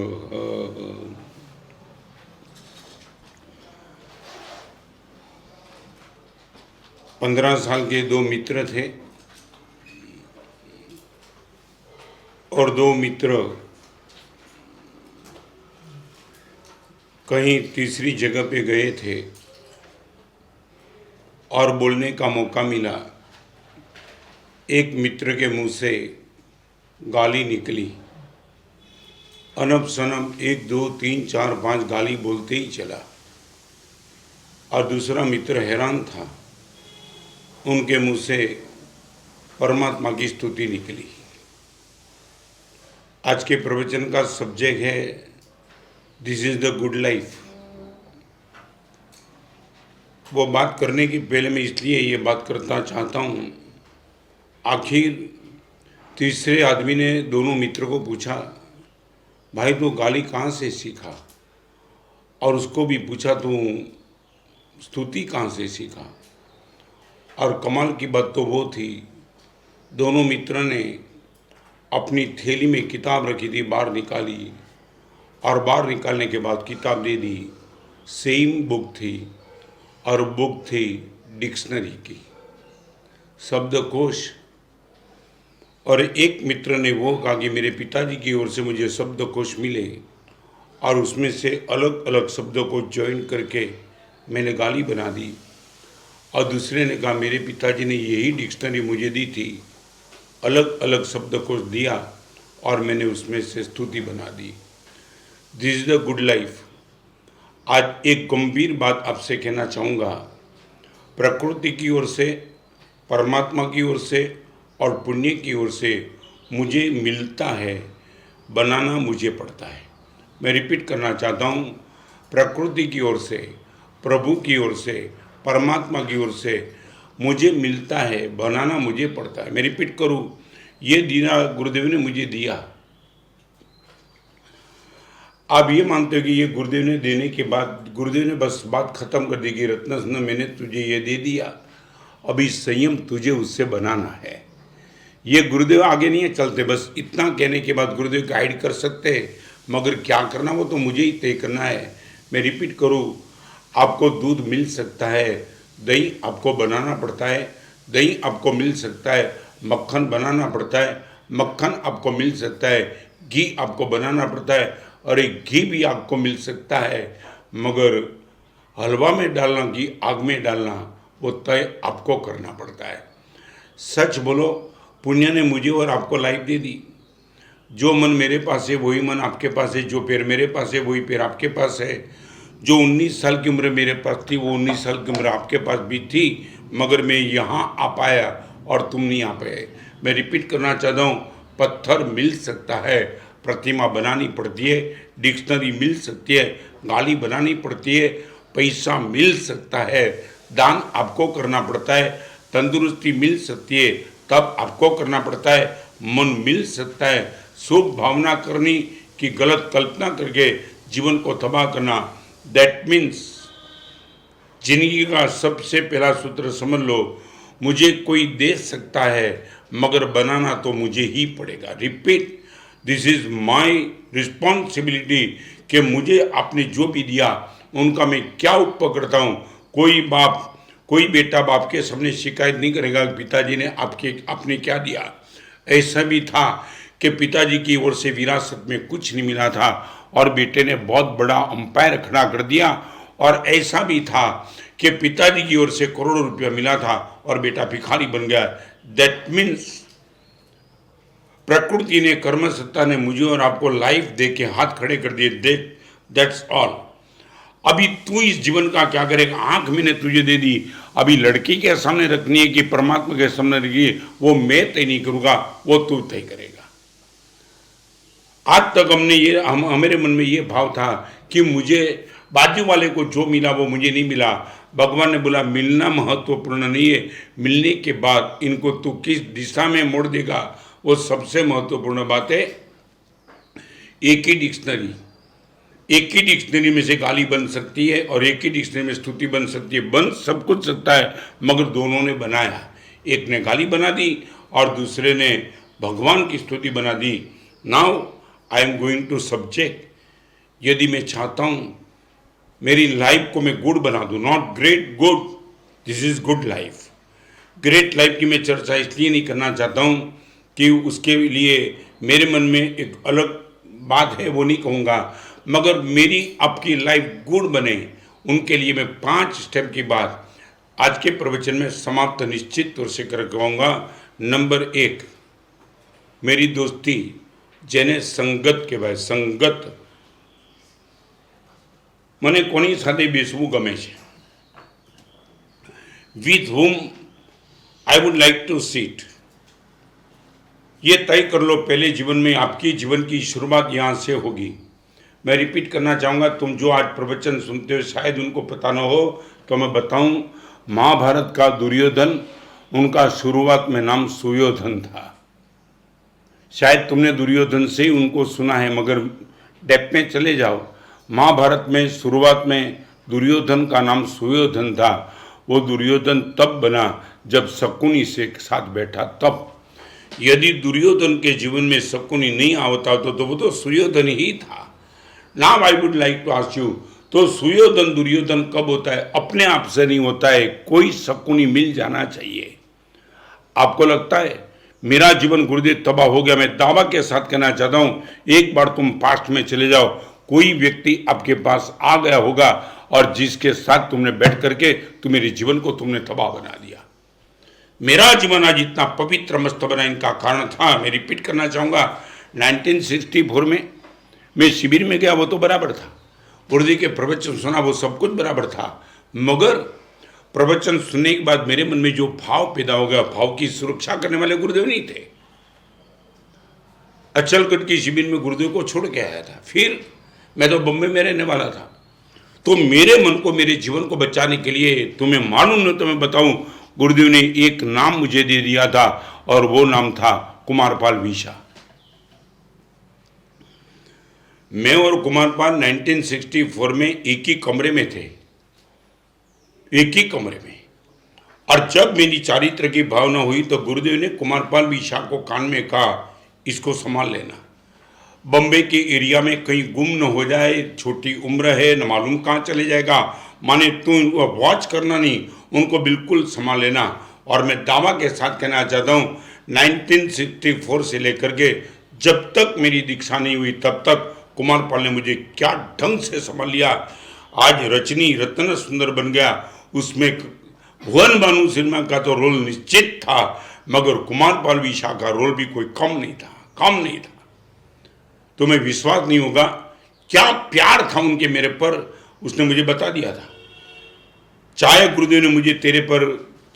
15 साल के दो मित्र थे और दो मित्र कहीं तीसरी जगह पे गए थे और बोलने का मौका मिला। एक मित्र के मुंह से गाली निकली। अनब सनब 1 2 3 4 5 गाली बोलते ही चला और दूसरा मित्र हैरान था। उनके मुंह से परमात्मा की स्तुति निकली। आज के प्रवचन का सब्जेक्ट है this is the good life. वो बात करने की पहले मैं इसलिए ये बात करना चाहता हूँ, आखिर तीसरे आदमी ने दोनों मित्र को पूछा, भाई तू गाली कहाँ से सीखा? और उसको भी पूछा तू स्तुति कहाँ से सीखा? और कमाल की बात तो वो थी, दोनों मित्र ने अपनी थैली में किताब रखी थी, बाहर निकाली और बाहर निकालने के बाद किताब दे दी। सेम बुक थी और बुक थी डिक्शनरी की, शब्दकोश। और एक मित्र ने वो कहा कि मेरे पिताजी की ओर से मुझे शब्दकोश मिले और उसमें से अलग अलग शब्दों को ज्वाइन करके मैंने गाली बना दी। और दूसरे ने कहा मेरे पिताजी ने यही डिक्शनरी मुझे दी थी, अलग अलग शब्दकोश दिया और मैंने उसमें से स्तुति बना दी। This is the good life. आज एक गंभीर बात आपसे कहना चाहूँगा। प्रकृति की ओर से, परमात्मा की ओर से और पुण्य की ओर से मुझे मिलता है, बनाना मुझे पड़ता है। मैं रिपीट करना चाहता हूँ, प्रकृति की ओर से, प्रभु की ओर से, परमात्मा की ओर से मुझे मिलता है, बनाना मुझे पड़ता है। मैं रिपीट करूँ, ये दीना गुरुदेव ने मुझे दिया। आप ये मानते हो कि ये गुरुदेव ने देने के बाद गुरुदेव ने बस बात खत्म कर दी कि रत्न मैंने तुझे ये दे दिया, अभी संयम तुझे उससे बनाना है। ये गुरुदेव आगे नहीं चलते, बस इतना कहने के बाद गुरुदेव गाइड कर सकते हैं, मगर क्या करना वो तो मुझे ही तय करना है। मैं रिपीट करूँ, आपको दूध मिल सकता है, दही आपको बनाना पड़ता है, दही आपको मिल सकता है, मक्खन बनाना पड़ता है, मक्खन आपको मिल सकता है, घी आपको बनाना पड़ता है, और एक घी भी आपको मिल सकता है, मगर हलवा में डालना, घी आग में डालना वो तय आपको करना पड़ता है। सच बोलो, पुण्य ने मुझे और आपको लाइफ दे दी। जो मन मेरे पास है वही मन आपके पास है, जो पैर मेरे पास है वही पैर आपके पास है। जो 19 साल की उम्र मेरे पास थी वो 19 साल की उम्र आपके पास भी थी, मगर मैं यहाँ आ पाया और तुम नहीं आ पाए। मैं रिपीट करना चाहता हूँ, पत्थर मिल सकता है, प्रतिमा बनानी पड़ती है, डिक्शनरी मिल सकती है, गाली बनानी पड़ती है, पैसा मिल सकता है, दान आपको करना पड़ता है, तंदुरुस्ती मिल सकती है तब आपको करना पड़ता है, मन मिल सकता है, शुभ भावना करनी कि गलत कल्पना करके जीवन को तबाह करना। दैट मीन्स जिंदगी का सबसे पहला सूत्र समझ लो, मुझे कोई दे सकता है मगर बनाना तो मुझे ही पड़ेगा। Repeat, this is my responsibility कि मुझे आपने जो भी दिया उनका मैं क्या उपयोग करता हूँ। कोई बेटा बाप के सामने शिकायत नहीं करेगा कि पिताजी ने आपने क्या दिया। ऐसा भी था कि पिताजी की ओर से विरासत में कुछ नहीं मिला था और बेटे ने बहुत बड़ा अंपायर खड़ा कर दिया, और ऐसा भी था कि पिताजी की ओर से करोड़ों रुपया मिला था और बेटा भिखारी बन गया। दैट मीन्स प्रकृति ने, कर्म सत्ता ने मुझे और आपको लाइफ दे के हाथ खड़े कर दिए। That's all. अभी तू इस जीवन का क्या करेगा? आंख मैंने तुझे दे दी, अभी लड़की के सामने रखनी है कि परमात्मा के सामने रखनी है, वो मैं तय नहीं करूंगा, वो तू तय करेगा। आज तक हमारे मन में ये भाव था कि मुझे बाजू वाले को जो मिला वो मुझे नहीं मिला। भगवान ने बोला मिलना महत्वपूर्ण नहीं है, मिलने के बाद इनको तू किस दिशा में मोड़ देगा वो सबसे महत्वपूर्ण बात है। एक ही डिक्शनरी में से गाली बन सकती है और एक ही डिक्शनरी में स्तुति बन सकती है। बन सब कुछ सकता है, मगर दोनों ने बनाया। एक ने गाली बना दी और दूसरे ने भगवान की स्तुति बना दी। Now I am going to subject. यदि मैं चाहता हूँ मेरी लाइफ को मैं गुड बना दूँ, not great, good, this is good life. Great life की मैं चर्चा इसलिए नहीं करना चाहता हूँ कि उसके लिए मेरे मन में एक अलग बात है, वो नहीं कहूँगा, मगर मेरी आपकी लाइफ गुड बने उनके लिए मैं 5 स्टेप की बात आज के प्रवचन में समाप्त निश्चित तौर से कर कहूँगा। नंबर 1, मेरी दोस्ती जेने संगत कहेवाय। संगत મને કોની સાથે બેસવું ગમે છે, with whom I would like to sit, ये तय कर लो पहले जीवन में। आपकी जीवन की शुरुआत यहाँ से होगी। मैं रिपीट करना चाहूँगा, तुम जो आज प्रवचन सुनते हो शायद उनको पता न हो तो मैं बताऊँ। महाभारत का दुर्योधन, उनका शुरुआत में नाम सुयोधन था। शायद तुमने दुर्योधन से ही उनको सुना है, मगर डेप्थ में चले जाओ। महाभारत में शुरुआत में दुर्योधन का नाम सुयोधन था। वो दुर्योधन तब बना जब शकुनी से साथ बैठा तब। यदि दुर्योधन के जीवन में शकुनी नहीं आवता तो वो तो सुयोधन ही था। Now I would like to ask you, तो सुयोधन दुर्योधन कब होता है? अपने आप से नहीं होता है, कोई शकुनी मिल जाना चाहिए। आपको लगता है मेरा जीवन गुरुदेव तबाह हो गया? मैं दावा के साथ कहना चाहता हूँ, एक बार तुम पास्ट में चले जाओ, कोई व्यक्ति आपके पास आ गया होगा और जिसके साथ तुमने बैठ करके तुम्हारे जीवन को तुमने तबाह बना दिया। मेरा जीवन आज इतना पवित्र मस्त बना, इनका कारण था। मैं रिपीट करना चाहूँगा, 1964 में मैं शिविर में गया, वो तो बराबर था। गुरुदेव के प्रवचन सुना, वो सब कुछ बराबर था, मगर प्रवचन सुनने के बाद मेरे मन में जो भाव पैदा हो गया, भाव की सुरक्षा करने वाले गुरुदेव नहीं थे। अचलकट की शिविर में गुरुदेव को छोड़ के आया था, फिर मैं तो बम्बई में रहने वाला था। तो मेरे मन को, मेरे जीवन को बचाने के लिए, तुम्हें मालूम नहीं तो मैं बताऊं, गुरुदेव ने एक नाम मुझे दे दिया था और वो नाम था कुमारपाल वीशा। मैं और कुमारपाल 1964 में एक ही कमरे में थे, एक ही कमरे में। और जब मेरी चारित्र की भावना हुई तो गुरुदेव ने कुमारपाल वीशा को कान में कहा, इसको संभाल लेना, बम्बे के एरिया में कहीं गुम न हो जाए, छोटी उम्र है, न मालूम कहाँ चले जाएगा, माने तू वॉच करना नहीं, उनको बिल्कुल संभाल लेना। और मैं दावा के साथ कहना चाहता हूँ, 1964 से लेकर के जब तक मेरी दीक्षा नहीं हुई तब तक कुमारपाल ने मुझे क्या ढंग से संभाल लिया। आज रचनी रत्न सुंदर बन गया, उसमें भुवन बानू सिन्हा का तो रोल निश्चित था, मगर कुमारपाल विशा का रोल भी कोई कम नहीं था, कम नहीं था। तुम्हें विश्वास नहीं होगा क्या प्यार था उनके मेरे पर, उसने मुझे बता दिया था। चाहे गुरुदेव ने मुझे तेरे पर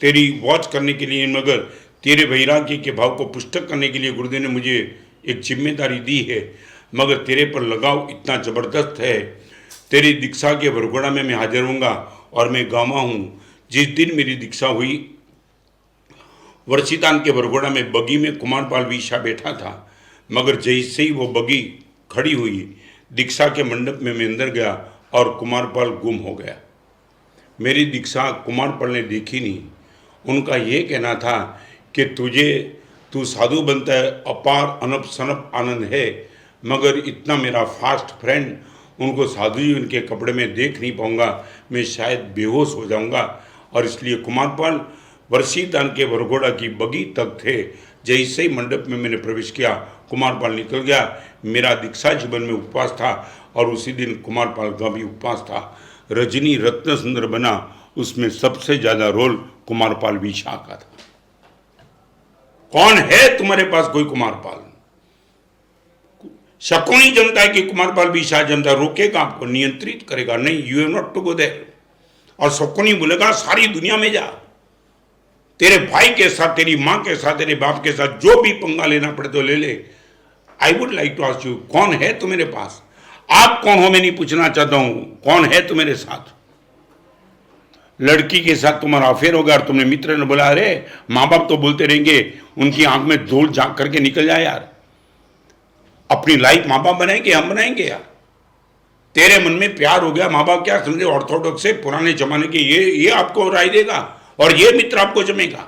तेरी वॉच करने के लिए, मगर तेरे वैराग्य के भाव को पुष्ट करने के लिए गुरुदेव ने मुझे एक जिम्मेदारी दी है, मगर तेरे पर लगाव इतना ज़बरदस्त है। तेरी दीक्षा के वरघोड़ा में मैं हाजिर होऊंगा और मैं गामा हूँ। जिस दिन मेरी दीक्षा हुई, वर्षितान के वरघोड़ा में बगी में कुमारपाल विशा बैठा था, मगर जैसे ही वो बगी खड़ी हुई, दीक्षा के मंडप में मैं अंदर गया और कुमारपाल गुम हो गया। मेरी दीक्षा कुमारपाल ने देखी नहीं। उनका ये कहना था कि तू साधु बनता है, अपार अनप सनप आनंद है, मगर इतना मेरा फास्ट फ्रेंड, उनको साधु जी उनके कपड़े में देख नहीं पाऊंगा, मैं शायद बेहोश हो जाऊंगा। और इसलिए कुमारपाल वर्षीदान के वरघोड़ा की बगी तक थे। जैसे ही मंडप में मैंने प्रवेश किया, कुमारपाल निकल गया। मेरा दीक्षा जीवन में उपवास था और उसी दिन कुमारपाल का भी उपवास था। रजनी रत्न सुंदर बना, उसमें सबसे ज्यादा रोल कुमारपाल विशा का था। कौन है तुम्हारे पास कोई कुमारपाल? शकुनी जनता है कि कुमारपाल विशा जनता रोकेगा, आपको नियंत्रित करेगा नहीं, you have not to go there. और शकुनी बोलेगा सारी दुनिया में जा, तेरे भाई के साथ, तेरी मां के साथ, तेरे बाप के साथ जो भी पंगा लेना पड़े तो ले ले। I would like to ask you, कौन है तू मेरे पास? आप कौन हो मैं नहीं पूछना चाहता हूं, कौन है तू मेरे साथ? लड़की के साथ तुम्हारा अफेयर होगा और तुमने मित्र ने बोला अरे माँ बाप तो बोलते रहेंगे, उनकी आंख में धूल झांक करके निकल जाए यार। अपनी लाइफ माँ बाप बनाएंगे, हम बनाएंगे यार। तेरे मन में प्यार हो गया, माँ बाप क्या समझे ऑर्थोडॉक्स से पुराने जमाने के, ये आपको राय देगा और ये मित्र आपको जमेगा।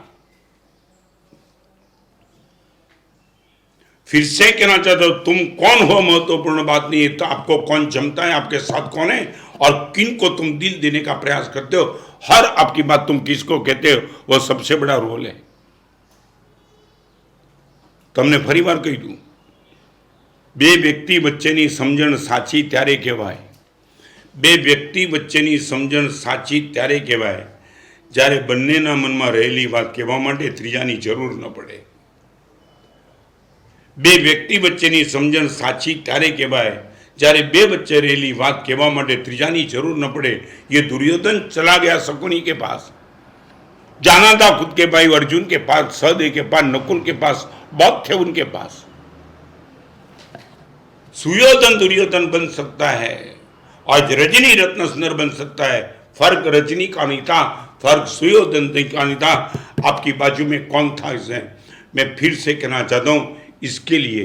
फिर से कहना चाहता हूं, तुम कौन हो महत्वपूर्ण बात नहीं है, तो आपको कौन जमता है, आपके साथ कौन है और किन को तुम दिल देने का प्रयास करते हो, हर आपकी बात तुम किसको कहते हो, वो सबसे बड़ा रोल है। તમને ફરી વાર કહી દઉં, બે વ્યક્તિ વચ્ચેની સમજણ સાચી ત્યારે કહેવાય, બે વ્યક્તિ વચ્ચેની સમજણ સાચી ત્યારે કહેવાય જ્યારે બંનેના મનમાં રહેલી વાત કહેવા માટે ત્રીજાની જરૂર ન પડે। બે વ્યક્તિ વચ્ચેની સમજણ સાચી ત્યારે કહેવાય જ્યારે બે વચ્ચે રહેલી વાત કહેવા માટે ત્રીજાની જરૂર ન પડે। ये दुर्योधन चला गया शकुनी के पास, जाना था खुद के भाई अर्जुन के पास, सहदेव के पास, नकुल के पास, बहुत थे उनके पास। सुयोधन दुर्योधन बन सकता है, आज रजनी रत्न सुंदर बन सकता है। फर्क रजनी का नहीं था, फर्क सुयोधन का नहीं था। आपकी बाजू में कौन था इसे मैं फिर से कहना चाहता हूं। इसके लिए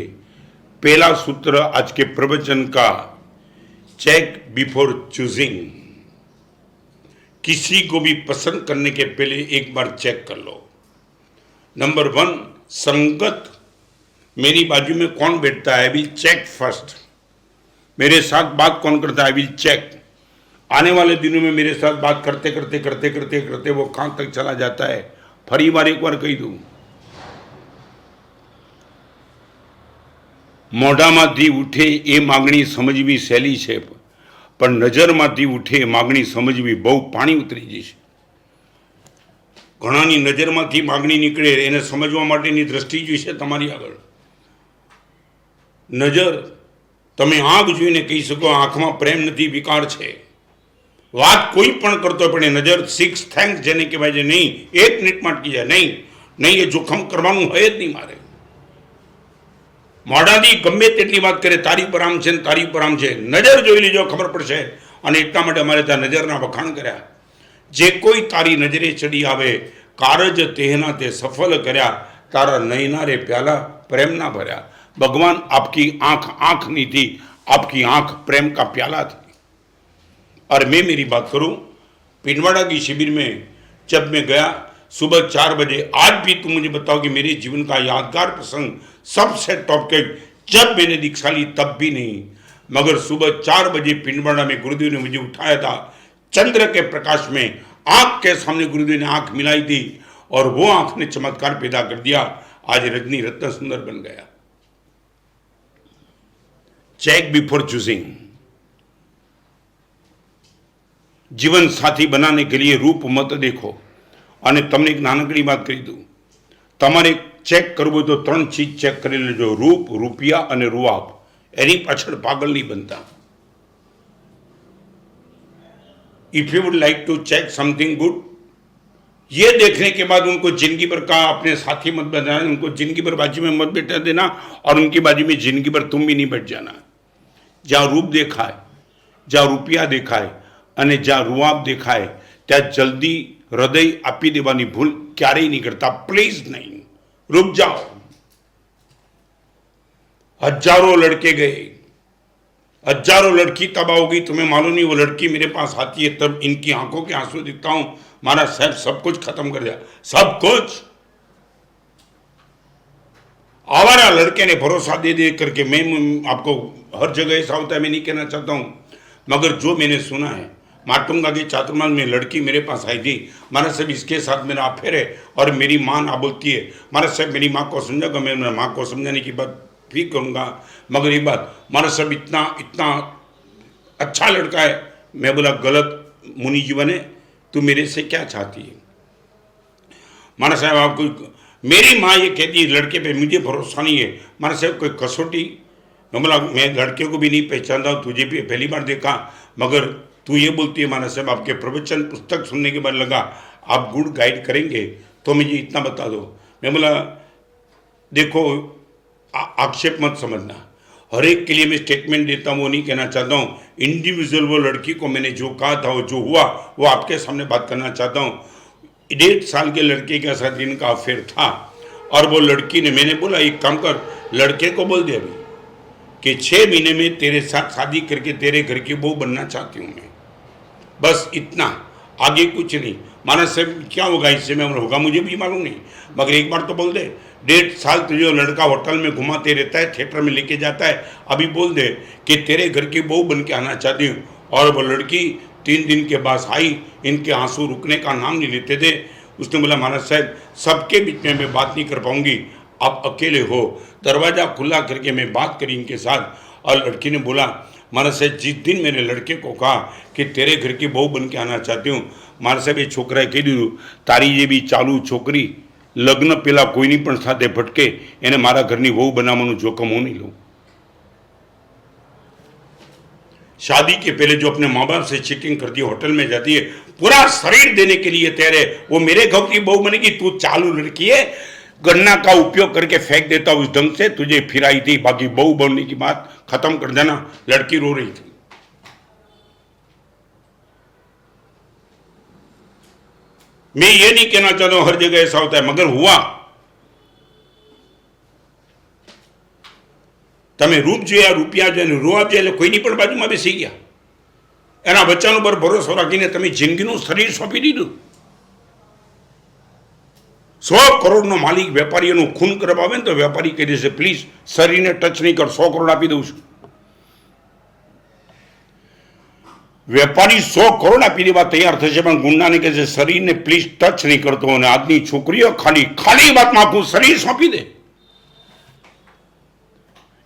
पहला सूत्र आज के प्रवचन का, चेक बिफोर चूजिंग। किसी को भी पसंद करने के पहले एक बार चेक कर लो। नंबर 1, संगत, मेरी बाजू में कौन बैठता है, आई विल चेक फर्स्ट। मेरे साथ बात कौन करता है, आई विल चेक। आने वाले दिनों में मेरे साथ बात करते करते करते करते करते वो कहां तक चला जाता है, फरी बार एक बार कही दूं। मोढामांथी उठे ए मागणी समझवी सहेली छे, पण नजरमांथी उठे मागणी समझवी बहु पाणी उतरी जशे। घणानी नजरमांथी मागणी निकळे एने समझवा माटेनी दृष्टि जोईशे तमारी आगळ। नजर, तमे आंख जोईने कही शको आंखमां प्रेम नथी, विकार छे। बात कोई पण करतो पण नजर, 6 थैंक्स जेने कहेवाय छे, नहीं 1 मिनिट में अटकी जाए, नहीं नहीं ये जोखम करवानुं होय ज नहीं मारे। मोढाथी गમે તેટલી વાત કરે તારી પર આમ છે ને તારી પર આમ છે, નજર જોઈ લીજો ખબર પડશે। અને એટલા માટે અમારે ત્યાં નજરના વખાણ કર્યા। જે કોઈ તારી નજરે ચડી આવે, કારજ તેહના તે સફળ કર્યા, તારા નયના રે પ્યાલા પ્રેમના ભર્યા। भगवान आपकी आंख आंख नहीं थी, आपकी आंख प्रेम का प्याला थी। और मैं मेरी बात करूं, पिंडवाड़ा की शिविर में जब मैं गया सुबह 4 बजे, आज भी तुम मुझे बताओ कि मेरे जीवन का यादगार प्रसंग सबसे टॉप के, जब मैंने दीक्षा ली तब भी नहीं, मगर सुबह 4 बजे पिंडवाड़ा में गुरुदेव ने मुझे उठाया था। चंद्र के प्रकाश में आंख के सामने गुरुदेव ने आंख मिलाई थी और वो आंख ने चमत्कार पैदा कर दिया। आज रजनी रत्न सुंदर बन गया। Check before choosing. जीवन साथी बनाने के लिए रूप मत देखो, અને તમને એક નાનકડી વાત કહી દઉં, તમારે ચેક કરવું તો 3 ચીજ ચેક કરી લેજો, રૂપ, રૂપિયા અને રૂઆબ. એની પાછળ પાગલ નહીં બનતા. If you would like to check something good, ये देखने के बाद उनको जिंदगी भर का अपने साथी मत बनाना, उनको जिंदगी भर बाजू में मत बैठा देना और उनकी बाजू में जिंदगी भर तुम भी नहीं बैठ जाना. जहाँ रूप देखाय, जहाँ रुपया देखाय અને જ્યાં રૂઆબ દેખાય ત્યાં જલ્દી હૃદય આપી દેવાની ભૂલ ક્યારેય નહીં કરતા. પ્લીઝ નહીં, રૂક જાઓ. हजारों लड़के गए, हजारों लड़की तबाह हो गई, तुम्हें मालूम नहीं. वो लड़की मेरे पास आती है तब इनकी आंखों के आंसू दिखता हूं, मारा साहब सब कुछ खत्म कर दिया, सब कुछ. आवारा लड़के ने भरोसा दे दे करके, मैं आपको हर जगह ऐसा होता है मैं नहीं कहना चाहता हूं, मगर जो मैंने सुना है, माटुंगा की चातुर्मास में लड़की मेरे पास आई थी, मारा साहब इसके साथ मेरा अफेयर है और मेरी माँ ना बोलती है, मारा साहब मेरी माँ को समझागा, मैं मेरी माँ को समझाने की बात भी करूँगा, मगर ये बात मारा साहब इतना इतना अच्छा लड़का है. मैं बोला गलत मुनि जीवन है, तू मेरे से क्या चाहती है. मारा साहब आपको, मेरी माँ ये कहती है लड़के पे मुझे भरोसा नहीं है. मारा साहब कोई कसौटी, मैं बोला मैं लड़के को भी नहीं पहचानता हूँ, तुझे भी पहली बार देखा, मगर तू ये बोलती है माना साहब आपके प्रवचन पुस्तक सुनने के बाद लगा आप गुड गाइड करेंगे, तो मुझे इतना बता दो. मैं बोला देखो आक्षेप मत समझना, हर एक के लिए मैं स्टेटमेंट देता हूँ, वो नहीं कहना चाहता हूँ. इंडिविजुअल वो लड़की को मैंने जो कहा था, वो जो हुआ वो आपके सामने बात करना चाहता हूँ. 1.5 साल के लड़के के साथ इनका अफेयर था और वो लड़की ने, मैंने बोला एक काम कर, लड़के को बोल दे अभी कि 6 महीने में तेरे साथ शादी करके तेरे घर की बहू बनना चाहती हूँ मैं, बस इतना, आगे कुछ नहीं. माना साहब क्या होगा इससे, मैं होगा मुझे भी मालूम नहीं, मगर एक बार तो बोल दे. 1.5 साल तुझे लड़का होटल में घुमाते रहता है, थिएटर में लेके जाता है, अभी बोल दे कि तेरे घर की बहू बन के आना चाहती हूँ. और वो लड़की 3 दिन के बाद आई, इनके आंसू रुकने का नाम नहीं लेते थे. उसने बोला महाराज साहब सबके बीच में मैं बात नहीं कर पाऊंगी, आप अकेले हो. दरवाज़ा खुला करके मैं बात करी इनके साथ, और लड़की ने बोला महाराज साहब जिस दिन मेरे लड़के को कहा कि तेरे घर की बहू बन के आना चाहती हूँ, महाराज साहब ये छोकराए कही दीधुं तारी जे भी चालू छोकरी लग्न पेला कोईनी पण साथे भटके एने मारा घरनी वहू बनाववानुं जोखम हूँ नहीं लूँ. शादी के पहले जो अपने माँ बाप से चेकिंग करती है, होटल में जाती है, पूरा शरीर देने के लिए तैयार है, वो मेरे घर की बहू बनेगी. तू चालू लड़की है, गन्ना का उपयोग करके फेंक देता उस ढंग से, तुझे फिर आई थी, बाकी बहू बनने की बात खत्म कर देना. लड़की रो रही थी. मैं ये नहीं कहना चाहता हूं हर जगह ऐसा होता है, मगर हुआ. તમે રૂપ જોયા, રૂપિયા જોયા, રૂઆબ જોયા, એટલે કોઈની પણ બાજુમાં બેસી ગયા, એના બચ્ચાનો પર ભરોસો રાખીને તમે જિંદગીનું શરીર સોંપી દીધું. 100 કરોડનો માલિક વેપારીઓનું ખૂન કરવા આવે ને તો વેપારી કહી દેશે પ્લીઝ શરીરને ટચ નહીં કર, 100 કરોડ આપી દઉં છું. વેપારી 100 કરોડ આપી દેવા તૈયાર થશે, પણ ગુંડાને કહે છે શરીરને પ્લીઝ ટચ નહીં કરતો. અને આજની છોકરીઓ ખાલી વાતમાં આખું શરીર સોંપી દે.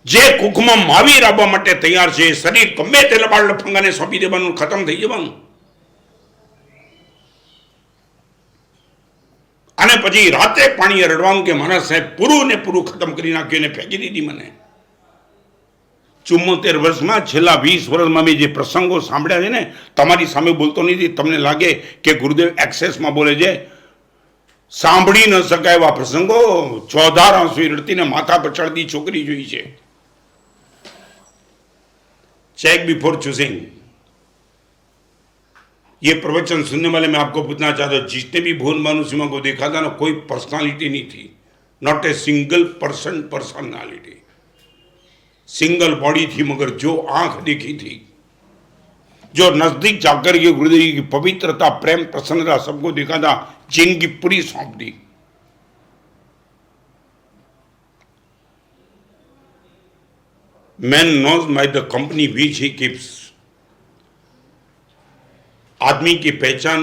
જે કુખમાં માવી આવવા માટે તૈયાર છે, શરીર ગમે તે લબાડ લફંગાને સોંપી દેવાનું, ખતમ થઈ જવાનું. અને પછી રાતે પાણીએ રડવાનું કે મારા સાહેબ પૂરું ને પૂરું ખતમ કરી નાખ્યું ને ફેંકી દીધી મને. 74 વર્ષમાં છેલ્લા 20 વર્ષમાં મેં જે પ્રસંગો સાંભળ્યા છે ને, તમારી સામે બોલતો નથી, તમને લાગે કે ગુરુદેવ એક્સેસમાં બોલે છે, સાંભળી ન શકાય એવા પ્રસંગો. 14 આંસુ રડતીને માથા પર ચડતી છોકરી જોઈ છે. Check before choosing. ये प्रवचन सुनने वाले मैं आपको पूछना चाहता हूँ, जिसने भी भुवन भानु सिंह को देखा था ना, कोई पर्सनालिटी नहीं थी, not a single personality, single body थी, मगर जो आंख देखी थी, जो नजदीक जाकर के गुरुदेव की पवित्रता, प्रेम, प्रसन्नता सबको देखा था, जिनकी पूरी सौंप दी. Man knows by the company which he keeps. आदमी की पहचान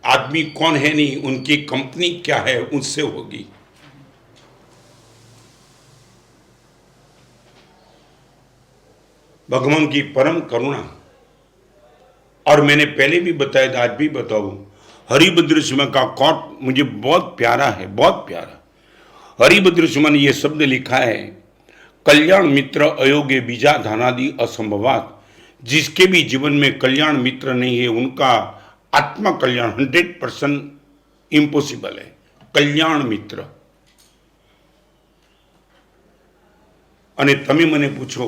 आदमी कौन है नहीं, उनकी कंपनी क्या है उससे होगी. भगवान की परम करुणा, और मैंने पहले भी बताया था, आज भी बताऊं, हरिभद्र सिंह का कोट मुझे बहुत प्यारा है, बहुत प्यारा। हरिभद्र सिंह ने यह शब्द लिखा है, कल्याण मित्र अयोग्य बीजा धनादि असंभवात। जिसके भी जीवन में कल्याण मित्र नहीं है उनका आत्मा कल्याण 100% इम्पॉसिबल है। कल्याण मित्र। અને તમે મને પૂછો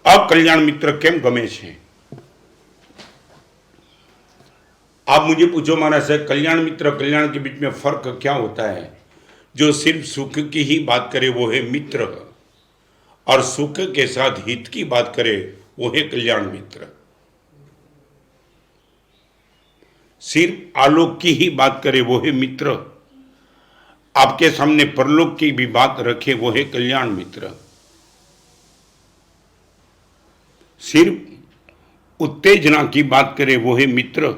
अकल्याण मित्र केम गमे छे? आप मुझे पूछो महाराज साहब, कल्याण मित्र कल्याण के बीच में फर्क क्या होता है? जो सिर्फ सुख की ही बात करे वो है मित्र, और सुख के साथ हित की बात करे वो है कल्याण मित्र। सिर्फ आलोक की ही बात करे वो है मित्र, आपके सामने परलोक की भी बात रखे वो है कल्याण मित्र। सिर्फ उत्तेजना की बात करे वो है मित्र,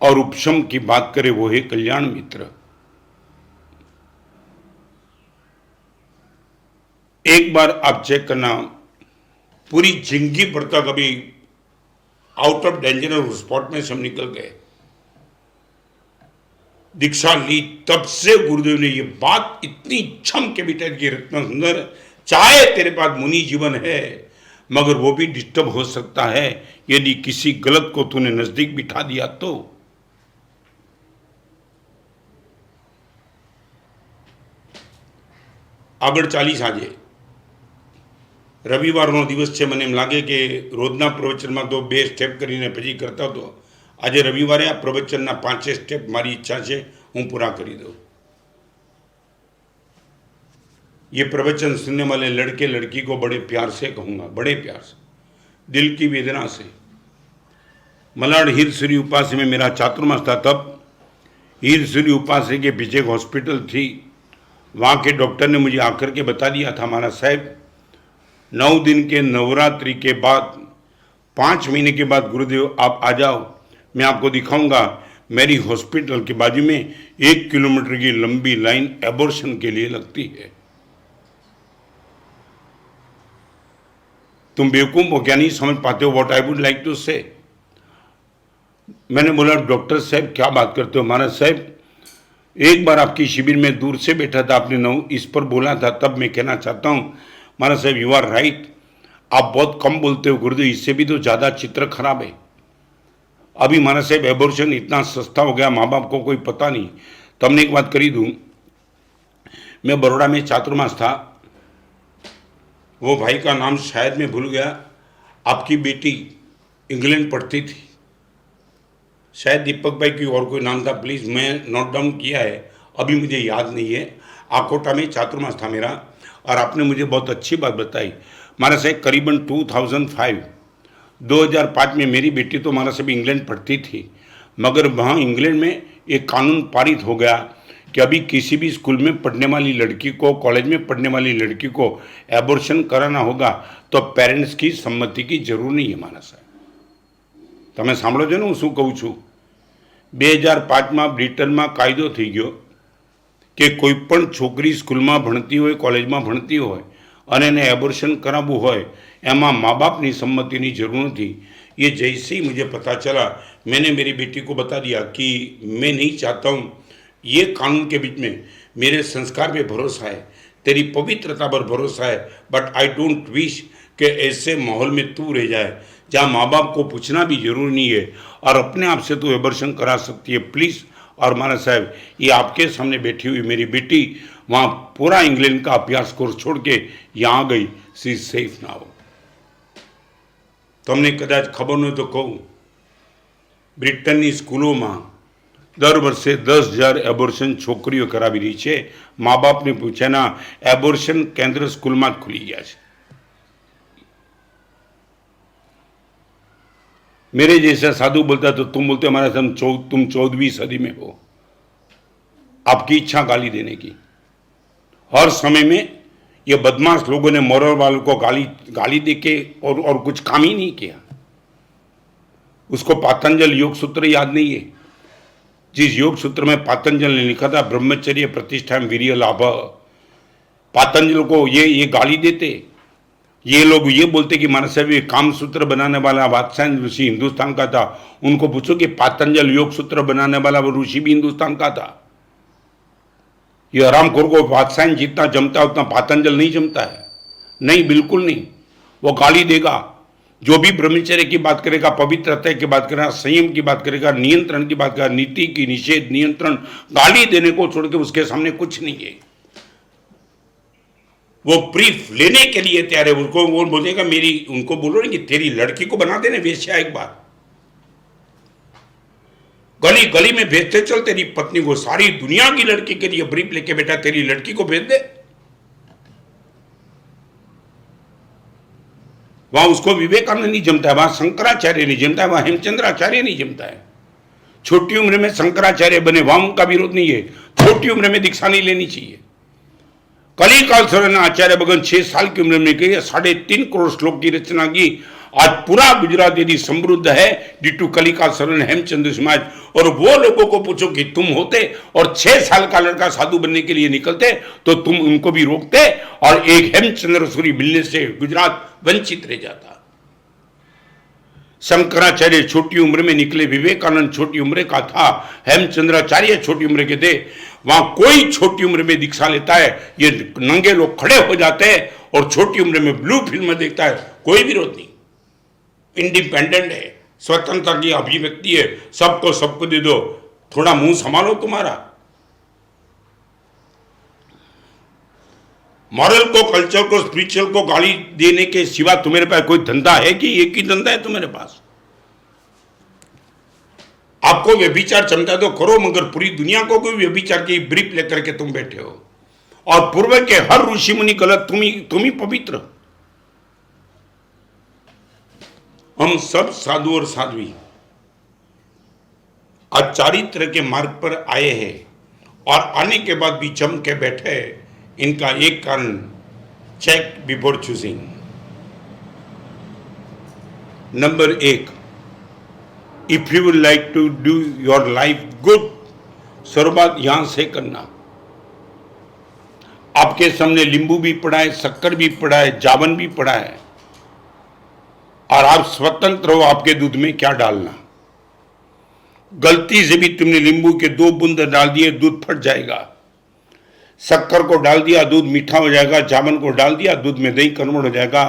और उपशम की बात करे वो है कल्याण मित्र। एक बार आप चेक करना, पूरी जिंदगी भर तक अभी आउट ऑफ डेंजर स्पॉट में से हम निकल गए, दीक्षा ली, तब से गुरुदेव ने ये बात इतनी छम के बिठा दी, रत्न सुंदर, चाहे तेरे पास मुनि जीवन है मगर वो भी डिस्टर्ब हो सकता है यदि किसी गलत को तूने नजदीक बिठा दिया तो। આગળ ચાલી સાંજે રવિવારનો દિવસ છે, મને એમ લાગે કે રોજના પ્રવચનમાં તો 2 સ્ટેપ કરીને પછી કરતા હતો, આજે રવિવારે આ પ્રવચનના 5 સ્ટેપ મારી ઈચ્છા છે હું પૂરા કરી દઉં। ये प्रवचन सुनने वाले लड़के लड़की को बड़े प्यार से कहूँगा, बड़े प्यार से, दिल की वेदना से। मलाड हीरसूरी उपास्य में मेरा चातुर्मास था, तब हीरसूरी उपास्य के पीछे एक हॉस्पिटल थी, वहाँ के डॉक्टर ने मुझे आकर के बता दिया था, महाराज साहब 9 दिन के नवरात्रि के बाद 5 महीने के बाद गुरुदेव आप आ जाओ, मैं आपको दिखाऊंगा। मेरी हॉस्पिटल के बाजू में 1 किलोमीटर की लंबी लाइन एबॉर्शन के लिए लगती है। तुम बेवकूफ हो क्या, नहीं समझ पाते हो what I would like to say? मैंने बोला डॉक्टर साहब क्या बात करते हो? महाराज साहब एक बार आपकी शिविर में दूर से बैठा था, आपने इस पर बोला था, तब मैं कहना चाहता हूँ महाराज साहब यू आर राइट, आप बहुत कम बोलते हो गुरुदेव, इससे भी तो ज़्यादा चित्र खराब है। अभी महाराज साहब एबॉर्शन इतना सस्ता हो गया, माँ बाप को कोई पता नहीं। तमने एक बात करी दूँ, मैं बड़ौदा में चातुर्मास था, वो भाई का नाम शायद मैं भूल गया, आपकी बेटी इंग्लैंड पढ़ती थी, शायद दीपक भाई की और कोई नाम था, प्लीज़ मैं नोट डाउन किया है, अभी मुझे याद नहीं है। आकोटा में चातुर्मास था मेरा, और आपने मुझे बहुत अच्छी बात बताई। हमारा साहब करीबन 2005 में मेरी बेटी तो हमारा सब इंग्लैंड पढ़ती थी, मगर वहाँ इंग्लैंड में एक कानून पारित हो गया कि अभी किसी भी स्कूल में पढ़ने वाली लड़की को, कॉलेज में पढ़ने वाली लड़की को एबॉर्शन कराना होगा तो पेरेंट्स की सम्मति की जरूर नहीं है। माना साहब તમે સાંભળો છો ને હું શું કહું છું? 2005માં બ્રિટનમાં કાયદો થઈ ગયો કે કોઈ પણ છોકરી સ્કૂલમાં ભણતી હોય, કોલેજમાં ભણતી હોય અને એને એબોર્શન કરાવવું હોય એમાં મા બાપની સંમતિની જરૂર નથી। ये जैसे ही मुझे पता चला मैंने मेरी बेटी को बता दिया कि मैं नहीं चाहता हूँ, ये कानून के बीच में मेरे संस्कार पे भरोसा है, तेरी पवित्रता पर भरोसा है, बट आई डोंट विश कि ऐसे माहौल में तू रह जाए जहाँ माँ बाप को पूछना भी जरूरी नहीं है और अपने आप से तू एबॉर्शन करा सकती है, प्लीज़। और महाराज साहब ये आपके सामने बैठी हुई मेरी बेटी वहाँ पूरा इंग्लैंड का अभ्यास कोर्स छोड़ के यहाँ गई, सी इज सेफ नाउ। તમને કદાચ ખબર ન હોય તો કહું, બ્રિટનની સ્કૂલોમાં દર વર્ષે 10,000 એબોર્શન છોકરીઓ કરાવી રહી છે। મા બાપને પૂછ્યાના એબોર્શન કેન્દ્ર સ્કૂલમાં જ ખુલી ગયા છે। मेरे जैसा साधु बोलता तो तुम बोलते हमारा तुम 14वीं सदी में हो। आपकी इच्छा गाली देने की, हर समय में ये बदमाश लोगों ने मोरल वालों को गाली दे के और कुछ काम ही नहीं किया। उसको पातंजल योग सूत्र याद नहीं है, जिस योग सूत्र में पातंजल ने लिखा था ब्रह्मचर्य प्रतिष्ठा वीर्य लाभ, पातंजल को ये गाली देते, ये लोग ये बोलते कि महाराज साहब ये काम सूत्र बनाने वाला बादशाह ऋषि हिंदुस्तान का था। उनको पूछो कि पातंजल योग सूत्र बनाने वाला वो ऋषि भी हिंदुस्तान का था। ये हरामखोर को बादशाह जितना जमता है उतना पातंजल नहीं जमता है। नहीं, बिल्कुल नहीं। वो गाली देगा। जो भी ब्रह्मचर्य की बात करेगा, पवित्रता की बात करेगा, संयम की बात करेगा, नियंत्रण की बात करेगा, नीति की, निषेध, नियंत्रण, गाली देने को छोड़ के उसके सामने कुछ नहीं है। वो ब्रीफ लेने के लिए तैयार है। उसको वो बोलेगा मेरी, उनको बोलो ना कि तेरी लड़की को बना देने वेश्या एक बार, गली गली में भेजते चल तेरी पत्नी को, सारी दुनिया की लड़की के लिए ब्रीफ लेके बेटा तेरी लड़की को भेज दे। वहां उसको विवेकानंद नहीं जमता है, वहां शंकराचार्य नहीं जमता है, वहां हेमचंद्राचार्य नहीं जमता है। छोटी उम्र में शंकराचार्य बने, वहां उनका विरोध नहीं है। छोटी उम्र में दीक्षा नहीं लेनी चाहिए। कलिकाल सर ने आचार्य भगवान 6 साल की उम्र में की 3.5 करोड़ श्लोक की रचना की। आज पूरा गुजरात यदि समृद्ध है ड्यू टू कलिकाल सर हेमचंद्र समाज। और वो लोगों को पूछो कि तुम होते और 6 साल का लड़का साधु बनने के लिए निकलते तो तुम उनको भी रोकते और एक हेमचंद्र सूरी मिलने से गुजरात वंचित रह जाता। शंकराचार्य छोटी उम्र में निकले, विवेकानंद छोटी उम्र का था, हेमचंद्राचार्य छोटी उम्र के थे। वहां कोई छोटी उम्र में दीक्षा लेता है, ये नंगे लोग खड़े हो जाते हैं और छोटी उम्र में ब्लू फिल्म देखता है, कोई विरोध नहीं। इंडिपेंडेंट है, स्वतंत्रता की अभिव्यक्ति है, सबको सबको दे दो, थोड़ा मुंह संभालो तुम्हारा। मॉरल को, कल्चर को, स्पिरिचुअल को गाली देने के सिवा तुम्हारे पास कोई धंधा है कि एक ही धंधा है तुम्हारे पास? आपको व्यभिचार क्षमता तो करो, मगर पूरी दुनिया को कोई व्यभिचार की ब्रीफ लेकर के तुम बैठे हो। और पूर्व के हर ऋषि मुनि गलत, तुम ही पवित्र। हम सब साधु और साध्वी आज चारित्र के मार्ग पर आए हैं और आने के बाद भी जम के बैठे हैं। इनका एक कारण, check before choosing. Number 1, if you would like to do your life good, शुरुआत यहां से करना। आपके सामने नींबू भी पड़ा है, शक्कर भी पड़ा है, जावन भी पड़ा है और आप स्वतंत्र हो आपके दूध में क्या डालना। गलती से भी तुमने नींबू के 2 बूंद डाल दिए, दूध फट जाएगा। शक्कर को डाल दिया, दूध मीठा हो जाएगा। जामुन को डाल दिया, दूध में दही कन्वर्ट हो जाएगा।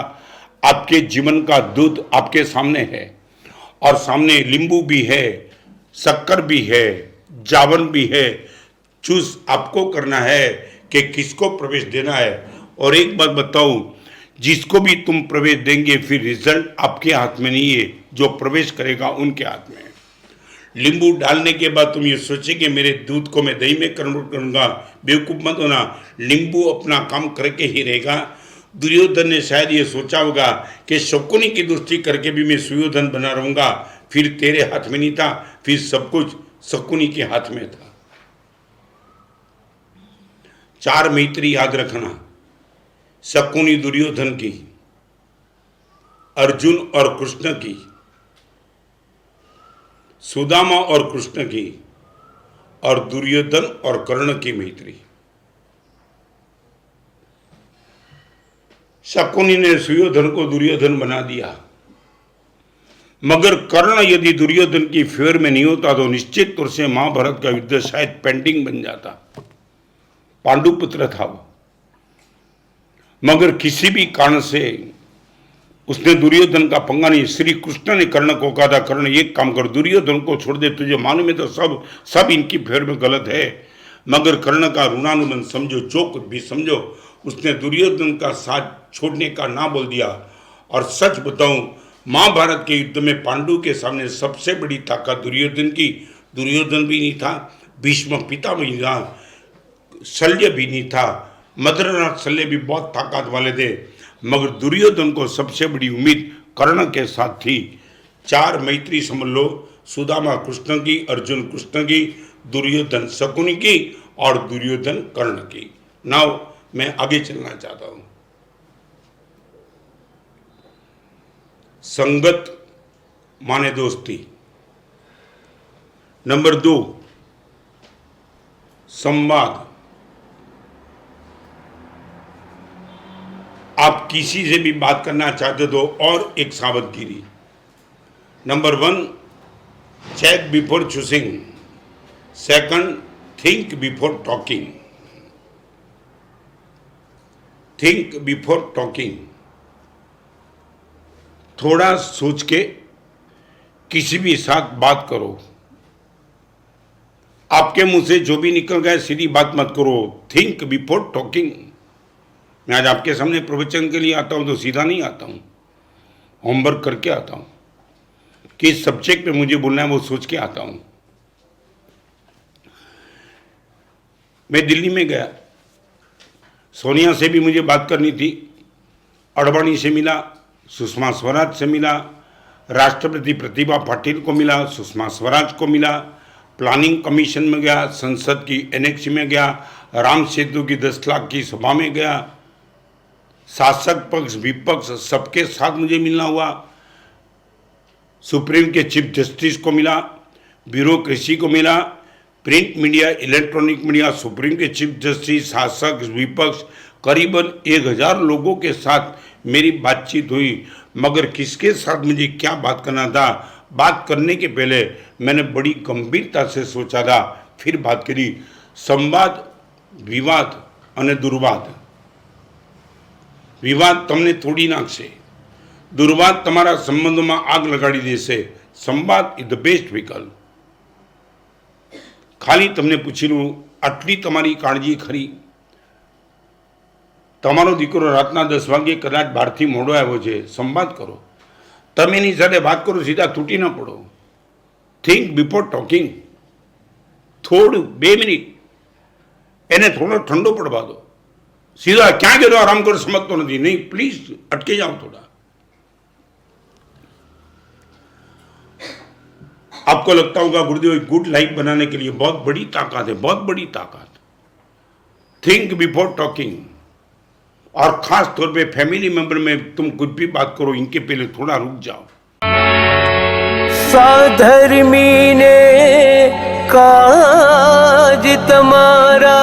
आपके जीवन का दूध आपके सामने है और सामने नींबू भी है, शक्कर भी है, जामुन भी है। चूज आपको करना है कि किसको प्रवेश देना है। और एक बात बताऊं, जिसको भी तुम प्रवेश देंगे फिर रिजल्ट आपके हाथ में नहीं है, जो प्रवेश करेगा उनके हाथ में है। नींबू डालने के बाद तुम ये सोचे कि मेरे दूध को मैं दही में कन्वर्ट करूंगा, बेवकूफ मत होना। नींबू अपना काम करके ही रहेगा। दुर्योधन ने शायद ये सोचा होगा कि शकुनी की दोस्ती करके भी मैं सुयोधन बना रहूंगा, फिर तेरे हाथ में नहीं था, फिर सब कुछ शकुनी के हाथ में था। 4 मैत्री याद रखना, शकुनी दुर्योधन की, अर्जुन और कृष्ण की, सुदामा और कृष्ण की, और दुर्योधन और कर्ण की मैत्री। शकुनी ने सुयोधन को दुर्योधन बना दिया, मगर कर्ण यदि दुर्योधन की फेवर में नहीं होता तो निश्चित तौर से महाभारत का युद्ध शायद पेंडिंग बन जाता। पांडुपुत्र था वो, मगर किसी भी कारण से उसने दुर्योधन का पंगा नहीं। श्री कृष्ण ने कर्ण को कहा था, कर्ण एक काम कर, दुर्योधन को छोड़ दे, तुझे मालूम है तो सब इनकी फेवर में गलत है। मगर कर्ण का ऋणानुबंध समझो, जो कुछ भी समझो, उसने दुर्योधन का साथ छोड़ने का ना बोल दिया। और सच बताऊं, महाभारत के युद्ध में पांडु के सामने सबसे बड़ी ताकत दुर्योधन की। दुर्योधन भी नहीं था, भीष्म पिता भी नहीं था, शल्य भी नहीं था, मद्रनाथ शल्य भी बहुत ताकत वाले थे, मगर दुर्योधन को सबसे बड़ी उम्मीद कर्ण के साथ थी। 4 मैत्री समझ लो, सुदामा कृष्ण की, अर्जुन कृष्ण की, दुर्योधन शकुनी की और दुर्योधन कर्ण की। नाउ मैं आगे चलना चाहता हूं। संगत माने दोस्ती। नंबर 2, संवाद। आप किसी से भी बात करना चाहते तो और एक सावधगिरी। Number 1, check before choosing. Second, think before talking. Think before talking. थोड़ा सोच के किसी भी साथ बात करो। आपके मुंह से जो भी निकल गया सीधी बात मत करो। Think before talking. मैं आज आपके सामने प्रवचन के लिए आता हूं तो सीधा नहीं आता हूं, होमवर्क करके आता हूं। किस सब्जेक्ट पे मुझे बोलना है वो सोच के आता हूं। मैं दिल्ली में गया, सोनिया से भी मुझे बात करनी थी, अडवाणी से मिला, सुषमा स्वराज से मिला, राष्ट्रपति प्रतिभा पाटिल को मिला, सुषमा स्वराज को मिला, प्लानिंग कमीशन में गया, संसद की एनेक्स में गया, राम सेतु की 10 लाख की सभा में गया, शासक पक्ष विपक्ष सबके साथ मुझे मिलना हुआ, सुप्रीम के चीफ जस्टिस को मिला, ब्यूरोक्रेसी को मिला, print media, electronic media, supreme के चीफ जस्टिस, शासक विपक्ष, करीबन 1000 लोगों के साथ मेरी बातचीत हुई। मगर किसके साथ मुझे क्या बात करना था, बात करने के पहले मैंने बड़ी गंभीरता से सोचा था, फिर बात करी। संवाद, विवाद અને दुर्वाद। विवाद તમને તોડી નાખશે, दुर्वाद તમારા સંબંધોમાં આગ લગાડી દેશે। સંવાદ ઇઝ ધ બેસ્ટ વિકલ્પ। ખાલી તમને પૂછી લઉં, આટલી તમારી કાળજી ખરી? તમારો દીકરો રાતના 10 વાગે કદાચ બહારથી મોડો આવ્યો છે, સંવાદ કરો। તમે એની સાથે વાત કરો, સીધા તૂટી ન પડો। Think before talking. થોડું 2 મિનિટ એને થોડો ઠંડો પડવા દો। सीधा क्या करो, आराम करो, समझ तो नहीं, नहीं प्लीज अटके जाओ थोड़ा। आपको लगता होगा गुरुदेव एक गुड लाइफ बनाने के लिए बहुत बड़ी ताकत है, बहुत बड़ी ताकत। Think before talking. और खास तौर पे फैमिली मेंबर में तुम कुछ भी बात करो, इनके पहले थोड़ा रुक जाओ। साधर्मी ने काज तुम्हारा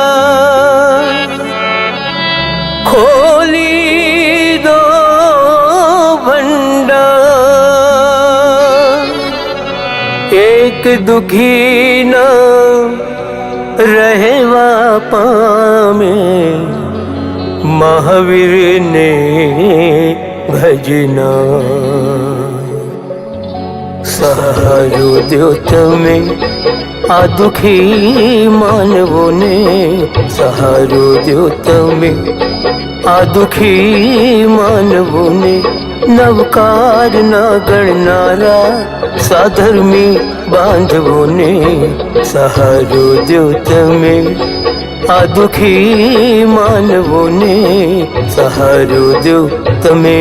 खोली दो भंडार। एक दुखी न रहवा पामे, महावीर ने भजना। सहारो द्यो तमे आ दुखी मानवों ने, सहारो द्यो तमे आ दुखी मानवों ने। नवकार ना गणनारा साधर्मी बांधवों ने, सहारो द्यो तमे आ दुखी मानवों ने, सहारो द्यो तमे।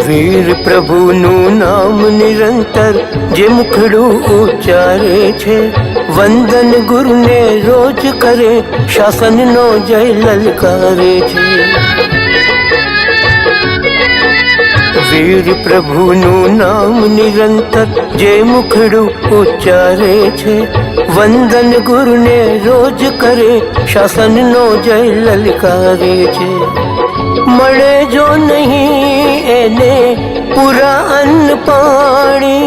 वीर प्रभुनु नाम निरंतर जे मुखड़ू उच्चारे छे। वंदन गुरु ने रोज करे, शासन नो जय ललकारे छे। वीर प्रभुनु नाम निरंतर जे मुखड़ू उच्चारे छे। वंदन गुरु ने रोज करे, शासन नो जय ललकारे छे। मळे जो नहीं एने पूरा अन्न पाणी,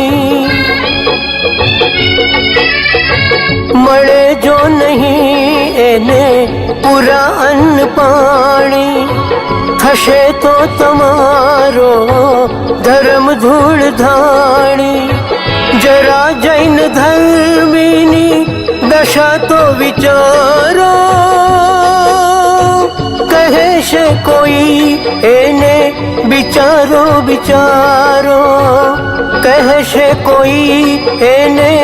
मळे जो नहीं एने पूरा अन्न पाणी। थशे तो तमारो धर्म धूल धाणी। जरा जैन धर्मीनी दशा तो विचारो। कहे से कोई एने बिचारो बिचारो। कहे से कोई एने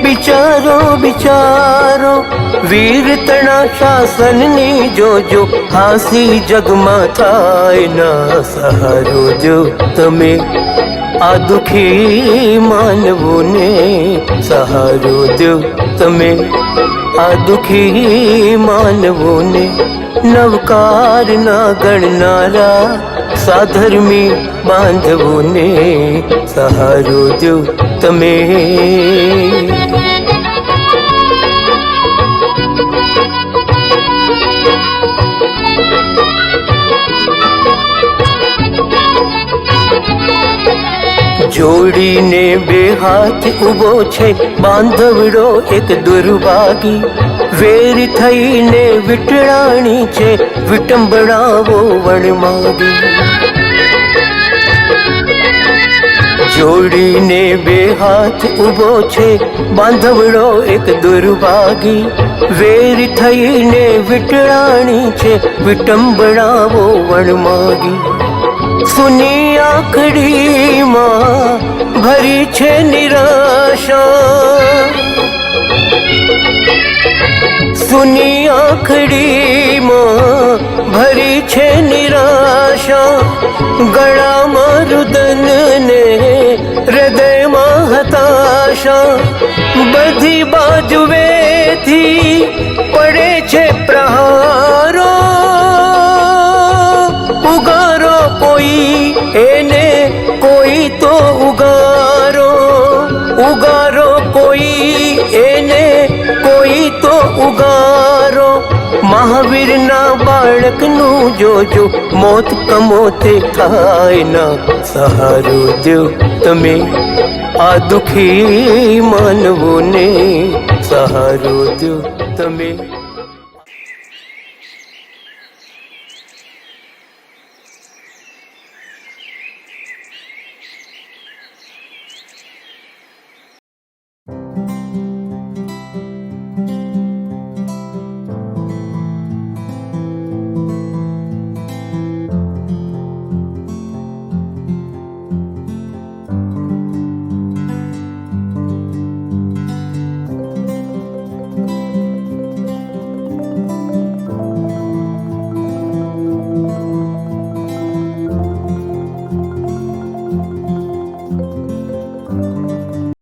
बिचारो बिचारो। वीर तना शासन नी जो जो हासी जगमा थाय ना। सहारो जो तमे आ दुखी मानवों ने, सहारो दो तमे आ दुखी मानवों ने। नवकार ना गणनारा સાધર્મી બાંધવોને સહારો દો તમે. જોડીને બે હાથ ઊભો છે બાંધવડો એક દુર્ભાગી, વેર થઈને વિટળાણી છે વિટંબણાવો વણમાગી. જોડીને બે હાથ ઊભો છે બાંધવડો એક દુર્ભાગી, વેર થઈને વિટળાણી છે વિટંબણાવો વણમાગી. સુની આંખડીમાં ભરી છે નિરાશા, સુની આંખડીમાં ભરી છે નિરાશા. ગળામાં રુદન ને હૃદયમાં હતાશા, બધી બાજુએથી પડે છે પ્રહારો. ઉગારો કોઈ એને કોઈ તો ઉગારો, ઉગારો કોઈ એને કોઈ તો ઉગારો. મહાવીરના બાળકનું જોજો મોત કમોતે થાય ના, સહારો દો તમે આ દુખી માનવોને સહારો દો તમે.